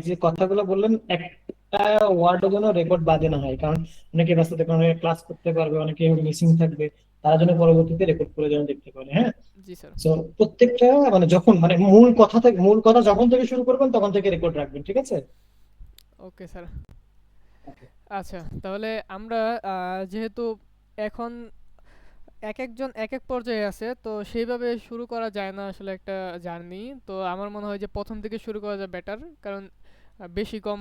এই যে কথাগুলো বললেন, একটা ওয়ার্ডের জন্য রেকর্ড বাদে না হয়, কারণ অনেকে ব্যস্ততার কারণে ক্লাস করতে পারবে, অনেকে মিসিং থাকবে, তারা যেন পরবর্তীতে রেকর্ড করে যেন দেখতে পারে। হ্যাঁ, জি স্যার। তো প্রত্যেকটা মানে যখন মানে মূল কথা যখন থেকে শুরু করবেন তখন থেকে রেকর্ড রাখবেন, ঠিক আছে? Okay sir. আচ্ছা, তাহলে আমরা যেহেতু এখন এক একজন এক এক পর্যায়ে আছে, তো সেইভাবে শুরু করা যায় না আসলে একটা জার্নি। তো আমার মনে হয় যে প্রথম থেকে শুরু করা যায় বেটার, কারণ বেশি কম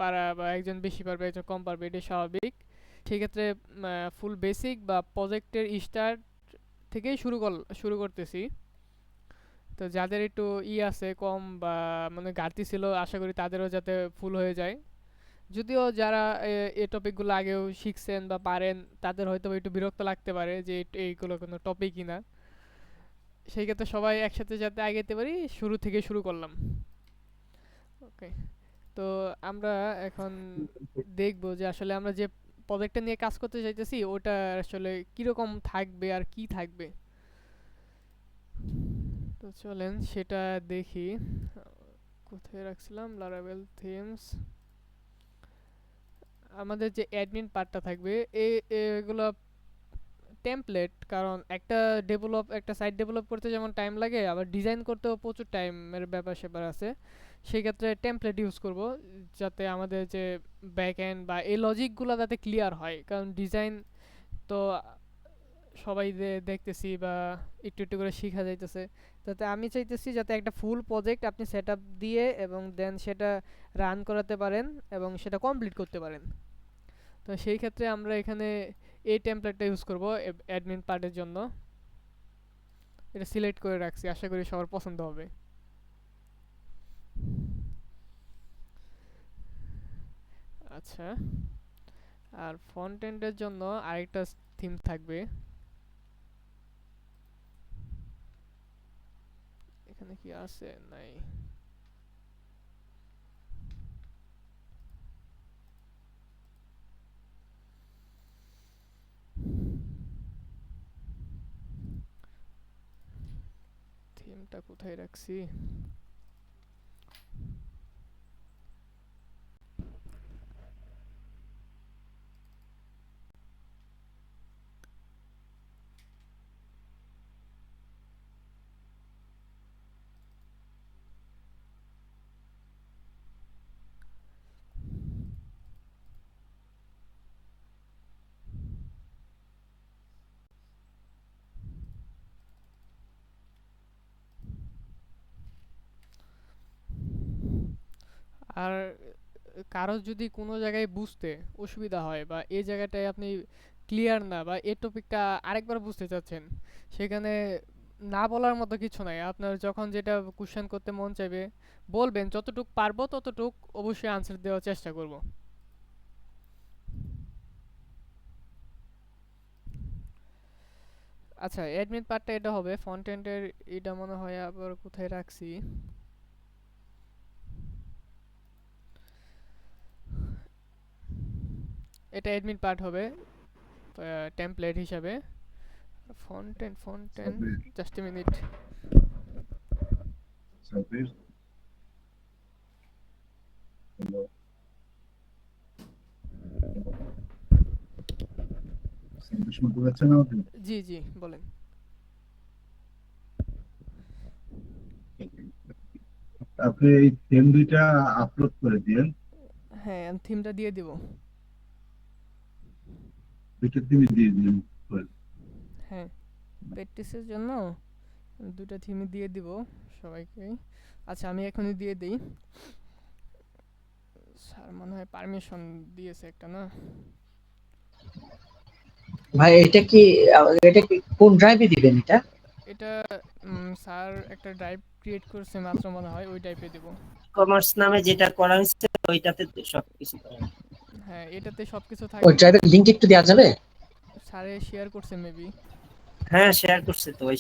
পারা বা একজন বেশি পারবে একজন কম পারবে এটাই স্বাভাবিক। সেক্ষেত্রে ফুল বেসিক বা প্রজেক্টের স্টার্ট থেকেই শুরু করতেছি। তো যাদের একটু আছে কম বা মানে ঘাটতি ছিল, আশা করি তাদেরও যাতে ফুল হয়ে যায়। যদিও যারা এই টপিকগুলো আগেও শিখছেন বা পারেন, তাদের হয়তো একটু বিরক্ত লাগতে পারে যে এইগুলো কোনো টপিকই না। সেই ক্ষেত্রে সবাই একসাথে যাতে আগাইতে পারি, শুরু থেকে শুরু করলাম। ওকে। তো আমরা এখন দেখব যে আসলে আমরা যে প্রজেক্টটা নিয়ে কাজ করতে চাইতেছি ওটা আসলে কীরকম থাকবে আর কি থাকবে। তো চলেন সেটা দেখি। কোথায় রাখছিলাম? Laravel themes. আমাদের যে অ্যাডমিন পার্টটা থাকবে, এগুলো টেমপ্লেট, কারণ একটা সাইট ডেভেলপ করতে যেমন টাইম লাগে, আবার ডিজাইন করতেও প্রচুর টাইমের ব্যাপার স্যাপার আছে। সেই ক্ষেত্রে টেমপ্লেট ইউজ করব, যাতে আমাদের যে ব্যাক এন্ড বা এই লজিকগুলো যাতে ক্লিয়ার হয়, কারণ ডিজাইন তো সবাই দেখতেছি বা একটু একটু করে শেখা যাইতেছে। যাতে আমি চাইতেছি যাতে একটা ফুল প্রজেক্ট আপনি সেট আপ দিয়ে এবং দেন সেটা রান করাতে পারেন এবং সেটা কমপ্লিট করতে পারেন। তো সেই ক্ষেত্রে আমরা এখানে এই টেমপ্লেটটা ইউজ করব অ্যাডমিন পার্টের জন্য। এটা সিলেক্ট করে রাখছি, আশা করি সবার পছন্দ হবে। আচ্ছা, আর ফ্রন্ট এন্ডের জন্য আরেকটা থিম থাকবে। এখানে কি আছে? নাই। থিমটা কোথায় রাখছি? আর কারো যদি কোনো জায়গায় বুঝতে অসুবিধা হয় বা এই জায়গাটায় আপনি ক্লিয়ার না বা এই টপিকটা আরেকবার বুঝতে চাচ্ছেন, সেখানে না বলার মতো কিছু নাই। আপনার যখন যেটা কোশ্চেন করতে মন চাইবে বলবেন, যতটুক পারবো ততটুক অবশ্যই আনসার দেওয়ার চেষ্টা করব। আচ্ছা, অ্যাডমিন পার্টটা এটা হবে ফ্রন্ট এন্ডের। এটা মনে হয় আবার কোথায় রাখছি। এটা অ্যাডমিন পার্ট হবে টেমপ্লেট হিসাবে। Front end Sabbir just a minute. Sabbir hello hello Sabbir শুনতে পাচ্ছেন আমাকে? জি জি, বলেন। আপনি এই থিম দুইটা আপলোড করে দিন। হ্যাঁ, আমি থিমটা দিয়ে দিব। দুইটা থিমই দিয়ে দিন। হ্যাঁ, প্র্যাকটিসের জন্য দুটো থিমই দিয়ে দিব সবাইকে। আচ্ছা, আমি এখনই দিয়ে দিই। স্যার মনে হয় পারমিশন দিয়েছে একটা, না? ভাই এটা কি কোন ড্রাইভে দিবেন এটা? এটা স্যার একটা ড্রাইভ ক্রিয়েট করছে মাত্র, মনে হয় ওই টাইপে দেব। কমার্স নামে যেটা করা হয়েছে ওইটাতে সবকিছু করা হয়েছে। হ্যাঁ, এটাতে সবকিছু ওই থাকবে। ড্রাইভের লিংক একটু দেওয়া যাবে? স্যারে শেয়ার করছে মেবি। হ্যাঁ, শেয়ার করছে তো ওই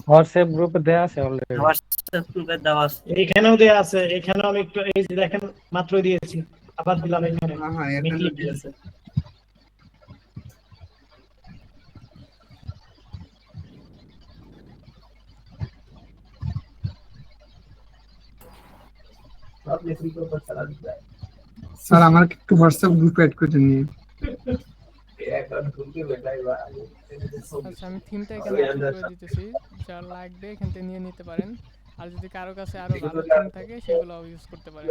হোয়াটসঅ্যাপ গ্রুপে দেয়া আছে অলরেডি। হোয়াটসঅ্যাপ গ্রুপে দেওয়া আছে। এখানেও দেয়া আছে, এখানেও আমি একটু এই যে দেখেন মাত্র দিয়েছি, আবার দিলাম এখানে, হ্যাঁ হ্যাঁ এখানে মিটলি দিয়েছে। স্যার আমাকে একটু হোয়াটসঅ্যাপ গ্রুপে অ্যাড করে নিয়ে। আচ্ছা, আমি থিমটা এখানে আপলোড করে দিতেছি, যার লাগবে এখান থেকে নিয়ে নিতে পারেন। আর যদি কারো কাছে আরো ভালো থিম থাকে সেগুলো ইউজ করতে পারেন।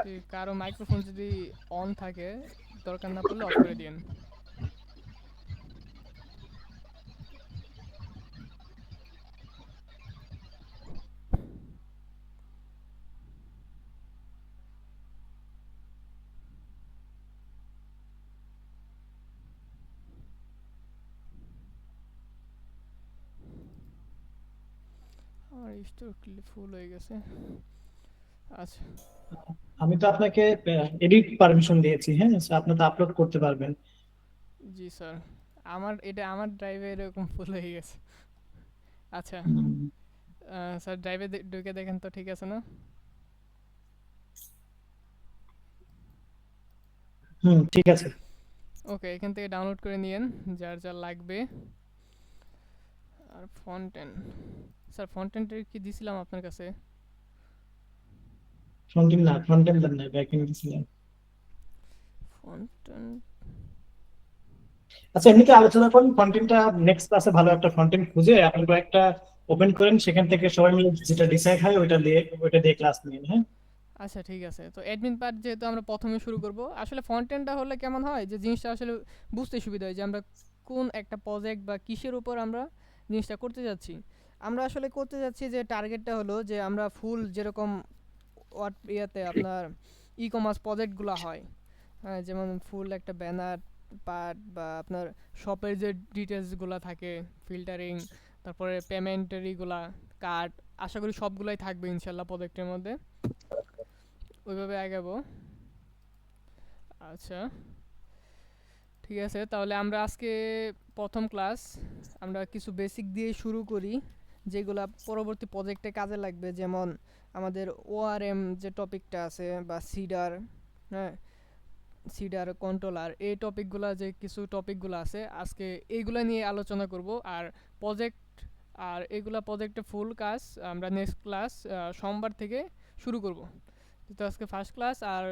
যদি কারো মাইক্রোফোন যদি অন থাকে, দরকার না পড়লে অফ করে দিন। আমার স্টোর ফুল হয়ে গেছে। আচ্ছা, আমি তো আপনাকে এডিট পারমিশন দিয়েছি, হ্যাঁ, so আপনি তো আপলোড করতে পারবেন। জি স্যার, আমার ড্রাইভে এরকম ফুল হয়ে গেছে। আচ্ছা, স্যার ড্রাইভে ঢুকে দেখেন তো ঠিক আছে না? ঠিক আছে। ওকে, এখান থেকে ডাউনলোড করে নিয়েন যার যার লাগবে। আর ফন্টেন, স্যার ফন্টেনটা কি দিছিলাম আপনার কাছে? ফ্রন্ট এন্ড না, ব্যাক এন্ড দিছিলাম। ফন্টেন, আচ্ছা, এমনিতে আলোচনা করুন কন্টেন্টটা। নেক্সট ক্লাসে ভালো একটা কন্টেন্ট খুঁজে আপনি একটা ওপেন করেন, সেখান থেকে সবাই মিলে যেটা ডিসাইড হয় ওইটা দিয়ে ক্লাস নিন, হ্যাঁ। আচ্ছা ঠিক আছে। তো অ্যাডমিন পার্ট যেহেতু আমরা প্রথমে শুরু করব, আসলে ফন্টেনটা হলে কেমন হয় যে জিনিসটা আসলে বুঝতে সুবিধা হয় যে আমরা কোন একটা প্রজেক্ট বা কিসের উপর আমরা জিনিসটা করতে যাচ্ছি। আমরা আসলে করতে যাচ্ছি যে টার্গেটটা হলো যে আমরা ফুল যেরকম ইয়াতে আপনার ই কমার্স প্রজেক্টগুলো হয়, হ্যাঁ, যেমন ফুল একটা ব্যানার পার্ট বা আপনার শপের যে ডিটেলসগুলো থাকে, ফিল্টারিং, তারপরে পেমেন্টের ইগুলা, কার্ড, আশা করি সবগুলাই থাকবে ইনশাল্লাহ প্রজেক্টের মধ্যে। ওইভাবে আগাবো। আচ্ছা ঠিক আছে, তাহলে আমরা আজকে প্রথম ক্লাস আমরা কিছু বেসিক দিয়ে শুরু করি, যেগুলা পরবর্তী প্রজেক্টে কাজে লাগবে। যেমন আমাদের ওআরএম যে টপিকটা আছে বা সিডার, হ্যাঁ, সিডার কন্ট্রোলার, এই টপিকগুলা যে কিছু টপিকগুলো আছে আজকে এইগুলা নিয়ে আলোচনা করব। আর প্রজেক্ট, আর এগুলা প্রজেক্টে ফুল কাজ আমরা নেক্সট ক্লাস সোমবার থেকে শুরু করব। তো আজকে ফার্স্ট ক্লাস। আর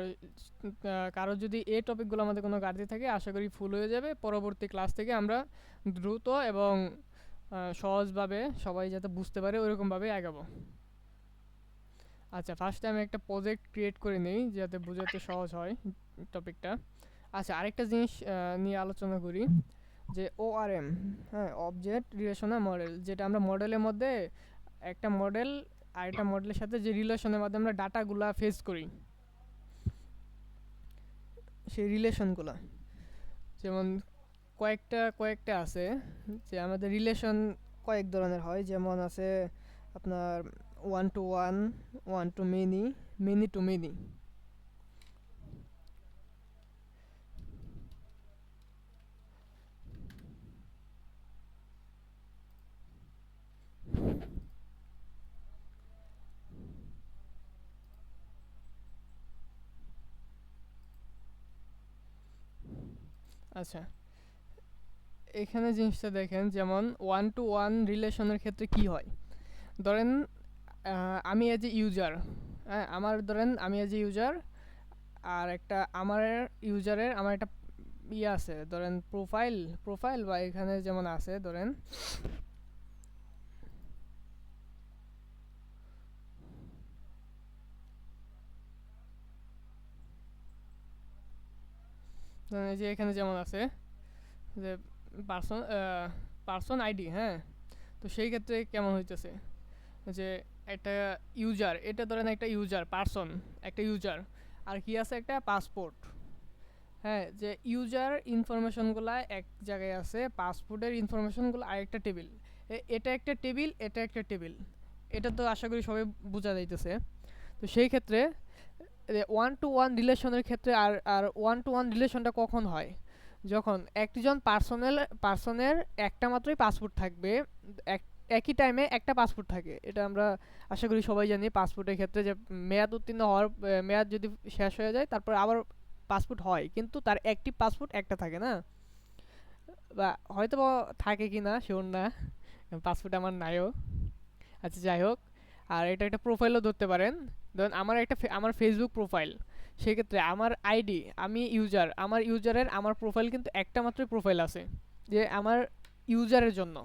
কারো যদি এই টপিকগুলো আমাদের কোনো ঘাটতি থাকে আশা করি ফুল হয়ে যাবে। পরবর্তী ক্লাস থেকে আমরা দ্রুত এবং সহজভাবে সবাই যাতে বুঝতে পারে ওইরকমভাবে আগাবো। আচ্ছা, ফার্স্টে আমি একটা প্রজেক্ট ক্রিয়েট করে নিই যাতে বোঝাতে সহজ হয় টপিকটা। আচ্ছা, আরেকটা জিনিস নিয়ে আলোচনা করি, যে ওআরএম, হ্যাঁ, অবজেক্ট রিলেশনাল মডেল, যেটা আমরা মডেলের মধ্যে একটা মডেল আরেকটা মডেলের সাথে যে রিলেশনের মাধ্যমে আমরা ডাটাগুলা ফেস করি, সেই রিলেশনগুলা যেমন কয়েকটা আছে, যে আমাদের রিলেশন কয়েক ধরনের হয়। যেমন আছে আপনার one to one, one to many, many to many. আচ্ছা, এখানে জিনিসটা দেখেন, যেমন ওয়ান টু ওয়ান রিলেশনের ক্ষেত্রে কি হয়। ধরেন আমি এজ এ ইউজার, হ্যাঁ, আমি এজ এ ইউজার, আর একটা আমার ইউজারের আমার একটা ইয়ে আছে, ধরেন প্রোফাইল বা এখানে যেমন আছে ধরেন এই যে এখানে যেমন আছে যে পার্সন আইডি, হ্যাঁ। তো সেই ক্ষেত্রে কেমন হইতেছে যে একটা ইউজার, এটা ধরেন একটা ইউজার পার্সন, একটা ইউজার, আর কি আছে একটা পাসপোর্ট, হ্যাঁ, যে ইউজার ইনফরমেশনগুলো এক জায়গায় আছে, পাসপোর্টের ইনফরমেশনগুলো আরেকটা টেবিল। এটা একটা টেবিল, এটা একটা টেবিল। এটা তো আশা করি সবাই বোঝা যাইতেছে। তো সেই ক্ষেত্রে ওয়ান টু ওয়ান রিলেশনের ক্ষেত্রে আর আর ওয়ান টু ওয়ান রিলেশনটা কখন হয়, যখন একজন পার্সনের একটা মাত্রই পাসপোর্ট থাকবে, একই টাইমে একটা পাসপোর্ট থাকে। এটা আমরা আশা করি সবাই জানি পাসপোর্টের ক্ষেত্রে, যে মেয়াদ উত্তীর্ণ হওয়ার মেয়াদ যদি শেষ হয়ে যায় তারপর আবার পাসপোর্ট হয়, কিন্তু তার অ্যাক্টিভ পাসপোর্ট একটা থাকে না, বা হয়তো থাকে কি না শিওর না, পাসপোর্ট আমার নাইও। আচ্ছা যাই হোক, আর এটা একটা প্রোফাইলও ধরতে পারেন। ধরুন আমার একটা আমার ফেসবুক প্রোফাইল, সেক্ষেত্রে আমার আইডি, আমি ইউজার, আমার ইউজারের আমার প্রোফাইল কিন্তু একটা মাত্রই প্রোফাইল আছে, যে আমার ইউজারের জন্য।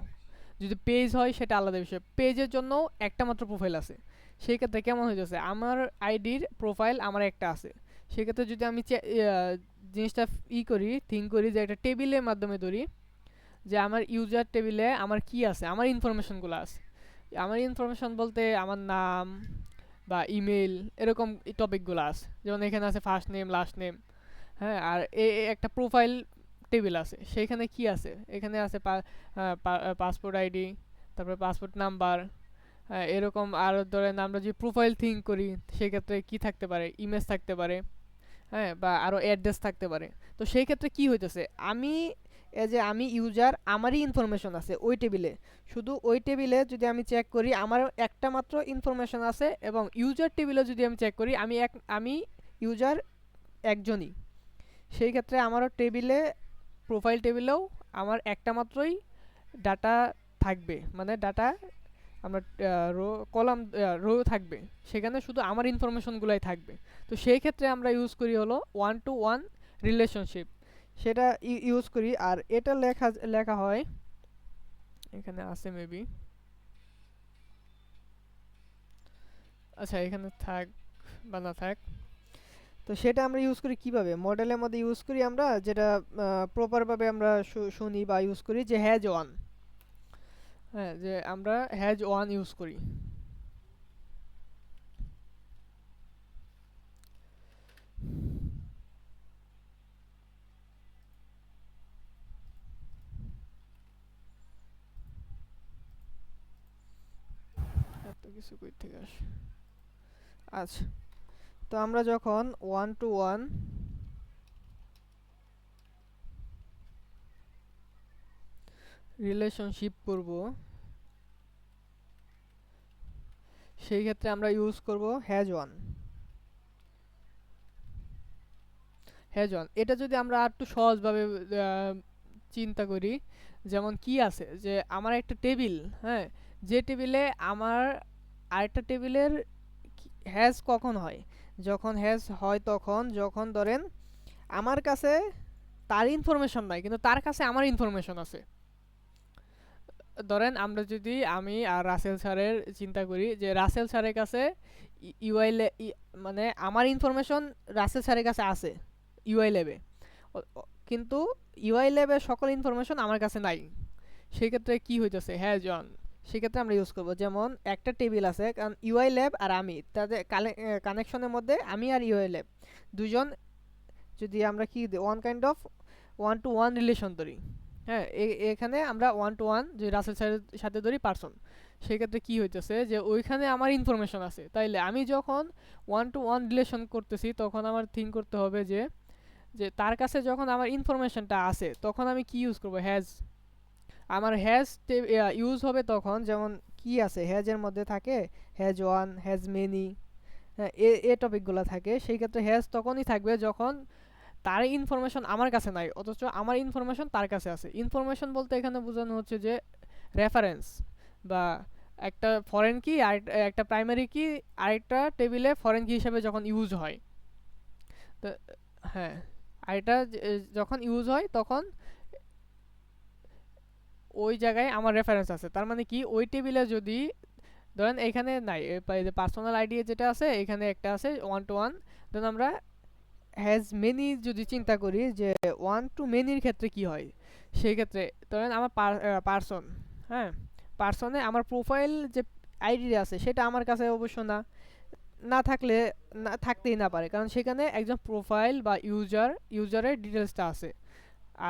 যদি পেজ হয় সেটা আলাদা বিষয়, পেজের জন্যও একটা মাত্র প্রোফাইল আছে। সেই ক্ষেত্রে কেমন হয়ে যাচ্ছে, আমার আইডির প্রোফাইল আমার একটা আছে, সেক্ষেত্রে যদি আমি জিনিসটা করি, থিঙ্ক করি যে একটা টেবিলের মাধ্যমে ধরি, যে আমার ইউজার টেবিলে আমার কি আছে, আমার ইনফরমেশনগুলো আছে। আমার ইনফরমেশন বলতে আমার নাম বা ইমেল, এরকম টপিকগুলো আছে। যেমন এখানে আছে ফার্স্ট নেম, লাস্ট নেম, হ্যাঁ। আর একটা প্রোফাইল টেবিল আছে, সেইখানে কি আছে, এখানে আছে পাসপোর্ট আইডি, তারপরে পাসপোর্ট নাম্বার, এরকম। আর ধরেন আমরা যে প্রোফাইল থিঙ্ক করি, সেক্ষেত্রে কি থাকতে পারে, ইমেজ থাকতে পারে, হ্যাঁ, বা আরও অ্যাড্রেস থাকতে পারে। তো সেই ক্ষেত্রে কী হইতেছে, আমি আমি ইউজার, আমারই ইনফরমেশন আছে ওই টেবিলে। শুধু ওই টেবিলে যদি আমি চেক করি, আমার একটা মাত্র ইনফরমেশন আছে, এবং ইউজার টেবিলে যদি আমি চেক করি, আমি ইউজার একজনই। সেই ক্ষেত্রে আমারও টেবিলে, প্রোফাইল টেবিলেও আমার একটা মাত্রই ডাটা থাকবে, মানে ডাটা আমরা কলাম রো থাকবে, সেখানে শুধু আমার ইনফরমেশনগুলাই থাকবে। তো সেই ক্ষেত্রে আমরা ইউজ করি হলো 1 to 1 রিলেশনশিপ, সেটা ইউজ করি। আর এটা লেখা হয়, এখানে আছে মেবি, আচ্ছা এখানে থাক বা না থাক। তো সেটা আমরা ইউজ করি কিভাবে, মডেলের মধ্যে ইউজ করি আমরা, যেটা প্রপারভাবে আমরা শুনি বা ইউজ করি, যে হ্যাজ ওয়ান। হ্যাঁ, যে আমরা হ্যাজ ওয়ান ইউজ করি। এত কিছু কই থেকে আসে। আচ্ছা, তো আমরা যখন 1 to 1 রিলেশনশিপ করব, সেই ক্ষেত্রে আমরা ইউজ করব হ্যাজ ওয়ান। হ্যাজ ওয়ান, এটা যদি আমরা একটু সহজভাবে চিন্তা করি, যেমন কি আছে, যে আমার একটা টেবিল, হ্যাঁ, যে টেবিলে আমার আরেকটা টেবিলের হ্যাজ কখন হয়, যখন হ্যাজ হয় তখন যখন ধরেন আমার কাছে তার ইনফরমেশন নাই, কিন্তু তার কাছে আমার ইনফরমেশন আছে। ধরেন আমরা যদি আমি আর রাসেল স্যারের চিন্তা করি, যে রাসেল স্যারের কাছে ইউআই, মানে আমার ইনফরমেশন রাসেল স্যারের কাছে আছে ইউআই ল্যাবে, কিন্তু ইউআই ল্যাবের সকল ইনফরমেশন আমার কাছে নাই। সেই ক্ষেত্রে কী হইতেছে, হ্যাঁ জন, সেক্ষেত্রে আমরা ইউজ করব। যেমন একটা টেবিল আছে, কারণ ইউআই ল্যাব আর আমি, তাদের কানেকশনের মধ্যে আমি আর ইউআই ল্যাব দুজন, যদি আমরা কি one kind of 1 to 1 relation ধরি, হ্যাঁ, এখানে আমরা 1 to 1 যদি রাসেল স্যারের সাথে ধরি পারসন, সেক্ষেত্রে কী হইতেছে, যে ওইখানে আমার ইনফরমেশন আছে। তাইলে আমি যখন 1 to 1 রিলেশন করতেছি, তখন আমার থিঙ্ক করতে হবে যে যে তার কাছে যখন আমার ইনফরমেশনটা আছে, তখন আমি কি ইউজ করব, হ্যাজ। আমার হ্যাজ ইউজ হবে তখন, যেমন কি আছে হ্যাজের মধ্যে থাকে, হ্যাজ ওয়ান, হ্যাজ মেনি, হ্যাঁ, এ টপিকগুলো থাকে। সেই ক্ষেত্রে হ্যাজ তখনই থাকবে যখন তার ইনফরমেশন আমার কাছে নাই, অথচ আমার ইনফরমেশন তার কাছে আছে। ইনফরমেশন বলতে এখানে বোঝানো হচ্ছে যে রেফারেন্স, বা একটা ফরেন কি আর একটা প্রাইমারি কি আরেকটা টেবিলে ফরেন কি হিসাবে যখন ইউজ হয়। তো হ্যাঁ, আর এটা যখন ইউজ হয় তখন ওই জায়গায় আমার রেফারেন্স আছে। তার মানে কি, ওই টেবিলে যদি ধরেন এখানে নাই, পার্সোনাল আইডি যেটা আছে এখানে একটা আছে 1 to 1, ধরেন আমরা হ্যাজ মেনি যদি চিন্তা করি, যে 1 to মেনির ক্ষেত্রে কি হয়, সেই ক্ষেত্রে ধরেন আমার পার্সন, হ্যাঁ, পার্সনে আমার প্রোফাইল যে আইডি আছে সেটা আমার কাছে অবশ্য না থাকলে থাকতেই না পারে, কারণ সেখানে একজন প্রোফাইল বা ইউজারের ডিটেলসটা আছে।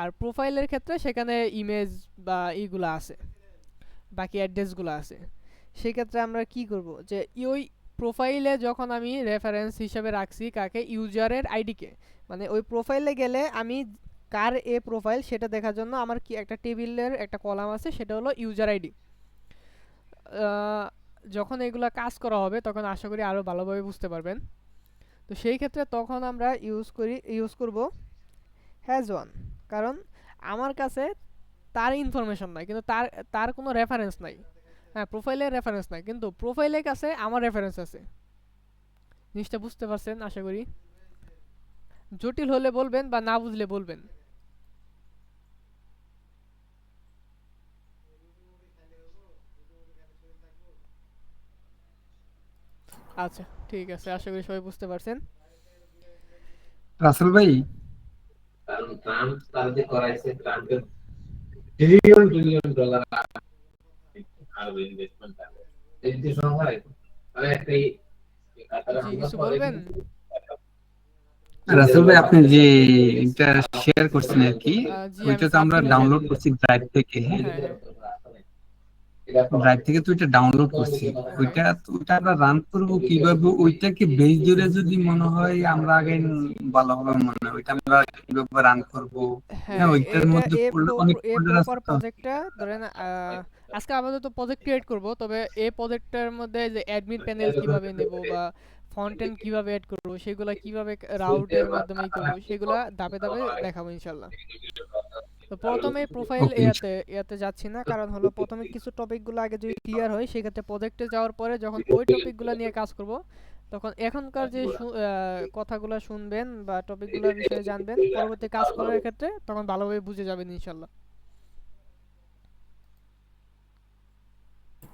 আর প্রোফাইলের ক্ষেত্রে সেখানে ইমেজ বা এইগুলো আছে, বাকি অ্যাড্রেসগুলো আছে। সেক্ষেত্রে আমরা কি করব, যে ওই প্রোফাইলে যখন আমি রেফারেন্স হিসাবে রাখছি কাকে, ইউজারের আইডিকে, মানে ওই প্রোফাইলে গেলে আমি কার প্রোফাইল সেটা দেখার জন্য আমার কি একটা টেবিলের একটা কলাম আছে, সেটা হলো ইউজার আইডি। যখন এগুলা কাজ করা হবে তখন আশা করি আরও ভালোভাবে বুঝতে পারবেন। তো সেই ক্ষেত্রে তখন আমরা ইউজ করব হ্যাজ ওয়ান, কারণ আমার কাছে তার ইনফরমেশন নাই, কিন্তু তার তার কোনো রেফারেন্স নাই। হ্যাঁ, প্রোফাইলের রেফারেন্স নাই, কিন্তু প্রোফাইলের কাছে আমার রেফারেন্স আছে। জিনিসটা বুঝতে পারছেন আশা করি। জটিল হলে বলবেন বা না বুঝলে বলবেন। আচ্ছা ঠিক আছে, আশা করি সবাই বুঝতে পারছেন। রাসেল ভাই, কারণ ট্রাম্প তার যে করাইছে, ট্রাম্পের ট্রিলিয়ন ট্রিলিয়ন ডলার আর ইনভেস্টমেন্ট আছে এই যে সময় মানে একটা কাতার জি হামলা কিছু পরে বলবেন? রাসেল ভাই আপনি যে এটা শেয়ার করছেন আর কি, জি আমি ওইটা তো আমরা সাবস্ক্রিনে শেয়ার ডাউনলোড করি। করছি ড্রাইভ থেকে। হ্যাঁ, হ্যাঁ হ্যাঁ ড্রাইভ থেকে তো এটা ডাউনলোড করছি। হ্যাঁ ওইটা আমরা রান করব কিভাবে? ওইটাকে বেস ধরে যদি মনে হয় আমরা আগে ভালো হবে মনে হয়। ওইটা আমরা কিভাবে রান করব? হ্যাঁ, হ্যাঁ, ওইটার এটা মধ্যে অনেক এ ফোল্ডার আছে প্রপার তো। প্রজেক্টটা ধরেন আজকে আপাতত প্রজেক্ট ক্রিয়েট করব, তবে এই প্রজেক্টটার মধ্যে যে অ্যাডমিন প্যানেল কিভাবে নেব বা ফ্রন্ট এন্ড কিভাবে অ্যাড করব, সেগুলা কিভাবে রাউটের মাধ্যমে করব, সেগুলা ধাপে ধাপে দেখাবো ইনশাল্লাহ। তো প্রথমে প্রোফাইল ওকে, ইয়াতে যাচ্ছি না, কারণ হলো প্রথমে কিছু টপিকগুলো আগে যদি ক্লিয়ার হয়, সেক্ষেত্রে প্রজেক্টে যাওয়ার পরে যখন ওই টপিকগুলো নিয়ে কাজ করব, তখন এখনকার যে কথাগুলো শুনবেন বা টপিকগুলোর বিষয়ে জানবেন, পরবর্তী কাজ করার ক্ষেত্রে তখন ভালোভাবে বুঝে যাবেন ইনশাল্লাহ।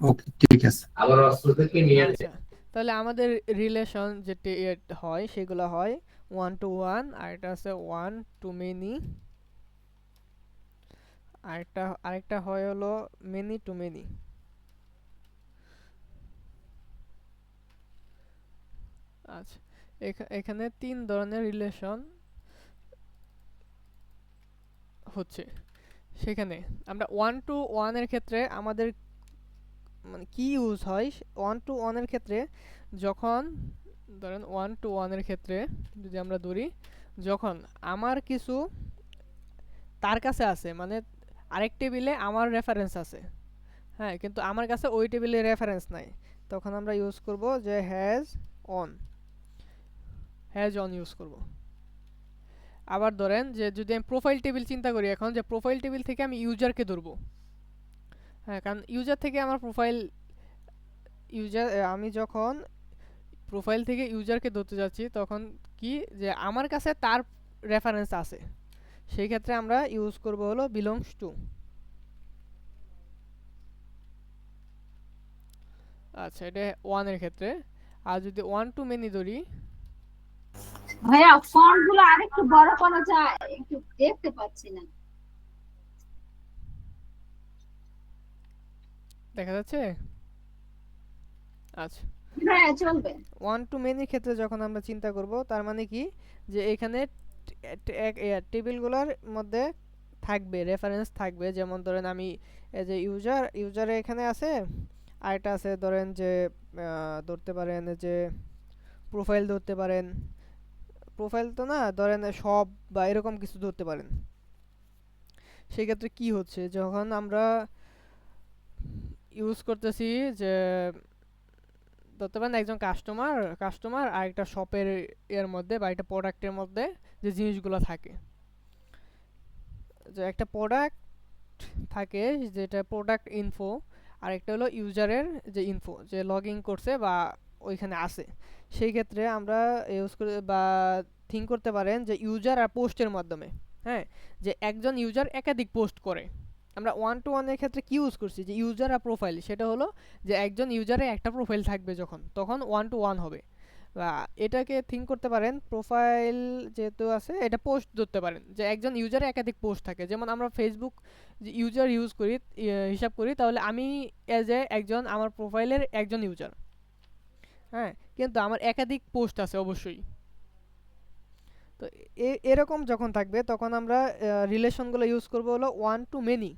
ওকে, ঠিক আছে। আবার অস্ত্র থেকে নিয়ে আসে আচ্ছা, তাহলে আমাদের রিলেশন যেটি হয় সেগুলো হয় 1 to 1, আর এটা আছে 1 to many, আরেকটা হয় হলো many to many। আচ্ছা, এখানে তিন ধরনের রিলেশন হচ্ছে। সেখানে আমরা 1 to 1 এর ক্ষেত্রে আমাদের মানে কি ইউজ হয় 1 to 1 এর ক্ষেত্রে, যখন ধরেন 1 to 1 এর ক্ষেত্রে যদি আমরা ধরি, যখন আমার কিছু তার কাছে আছে, মানে আরেক টেবিলে আমার রেফারেন্স আছে, হ্যাঁ, কিন্তু আমার কাছে ওই টেবিলে রেফারেন্স নাই, তখন আমরা ইউজ করব যে হ্যাজ অন ইউজ করব। আবার ধরেন যে যদি আমি প্রোফাইল টেবিল চিন্তা করি, এখন যে প্রোফাইল টেবিল থেকে আমি ইউজারকে ধরবো, হ্যাঁ, কারণ ইউজার থেকে আমার আমি যখন প্রোফাইল থেকে ইউজারকে ধরতে যাচ্ছি, তখন কি যে আমার কাছে তার রেফারেন্স আছে, সেই ক্ষেত্রে আমরা ইউজ করব হলো বিলংস টু। আচ্ছা, এটা 1 এর ক্ষেত্রে। আর যদি 1 to many ধরি, ভাইয়া ফন্ট গুলো আরেকটু বড় করা যায়, একটু দেখতে পাচ্ছি না। দেখা যাচ্ছে? আচ্ছা, হ্যাঁ চলবে। 1 to many ক্ষেত্রে যখন আমরা চিন্তা করব, তার মানে কি যে এখানে টেবিলগুলোর মধ্যে থাকবে রেফারেন্স থাকবে, যেমন ধরেন আমি এই যে ইউজারে এখানে আছে, আর এটা আছে ধরেন যে ধরতে পারেন যে প্রোফাইল ধরতে পারেন, প্রোফাইল তো না, ধরেন সব বা এরকম কিছু ধরতে পারেন। সেই ক্ষেত্রে কি হচ্ছে, যখন আমরা ইউজ করতেছি যে ধরতে পারেন একজন কাস্টমার আর একটা শপের এর মধ্যে বা একটা প্রোডাক্টের মধ্যে যে জিনিসগুলো থাকে, যে একটা প্রোডাক্ট থাকে যেটা প্রোডাক্ট ইনফো, আর একটা হলো ইউজারের যে ইনফো, যে লগ ইন করছে বা ওইখানে আছে। সেই ক্ষেত্রে আমরা ইউজ করে বা থিঙ্ক করতে পারেন যে ইউজার আর পোস্টের মাধ্যমে, হ্যাঁ, যে একজন ইউজার একাধিক পোস্ট করে। আমরা 1 to 1 এর ক্ষেত্রে কি ইউজ করছি, যে ইউজার আর প্রোফাইল, সেটা হলো যে একজন ইউজারে একটা প্রোফাইল থাকবে, তখন 1 to 1 হবে। বা এটাকে থিঙ্ক করতে পারেন, প্রোফাইল যেহেতু আছে, এটা পোস্ট ধরতে পারেন, যে একজন ইউজারে একাধিক পোস্ট থাকে। যেমন আমরা ফেসবুক যে ইউজার ইউজ করি, হিসাব করি, তাহলে আমি একজন আমার প্রোফাইলের একজন ইউজার, হ্যাঁ, কিন্তু আমার একাধিক পোস্ট আছে অবশ্যই। তো এরকম যখন থাকবে, তখন আমরা রিলেশনগুলো ইউজ করব হলো 1 to many।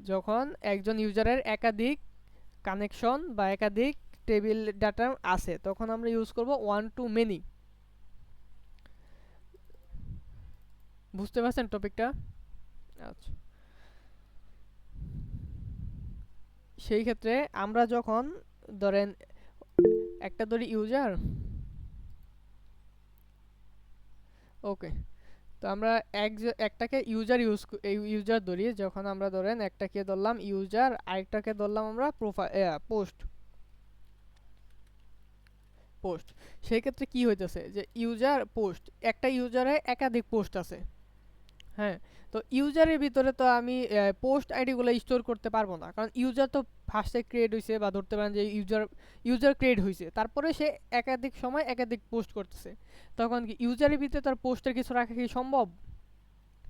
যখন একজন ইউজারের একাধিক কানেকশন বা একাধিক টেবিল ডাটা আছে, তখন আমরা ইউজ করব 1 to many। বুঝতে পারছেন টপিকটা? আচ্ছা, সেই ক্ষেত্রে আমরা যখন ধরেন একটা ধরি ইউজার, ওকে, তো আমরা একটাকে ইউজার ধরি, যখন আমরা ধরেন একটাকে ধরলাম ইউজার, আরেকটাকে ধরলাম আমরা পোস্ট। সেই ক্ষেত্রে কি হইতেছে যে ইউজার পোস্ট, একটা ইউজারে একাধিক পোস্ট আছে। হ্যাঁ, তো ইউজারের ভিতরে তো আমি পোস্ট আইডিগুলো স্টোর করতে পারবো না, কারণ ইউজার তো ফার্স্টে ক্রিয়েট হয়েছে, বা ধরতে পারেন যে ইউজার ক্রিয়েট হয়েছে, তারপরে সে একাধিক সময় একাধিক পোস্ট করতেছে। তখন কি ইউজারের ভিতরে তার পোস্টের কিছু রাখা কি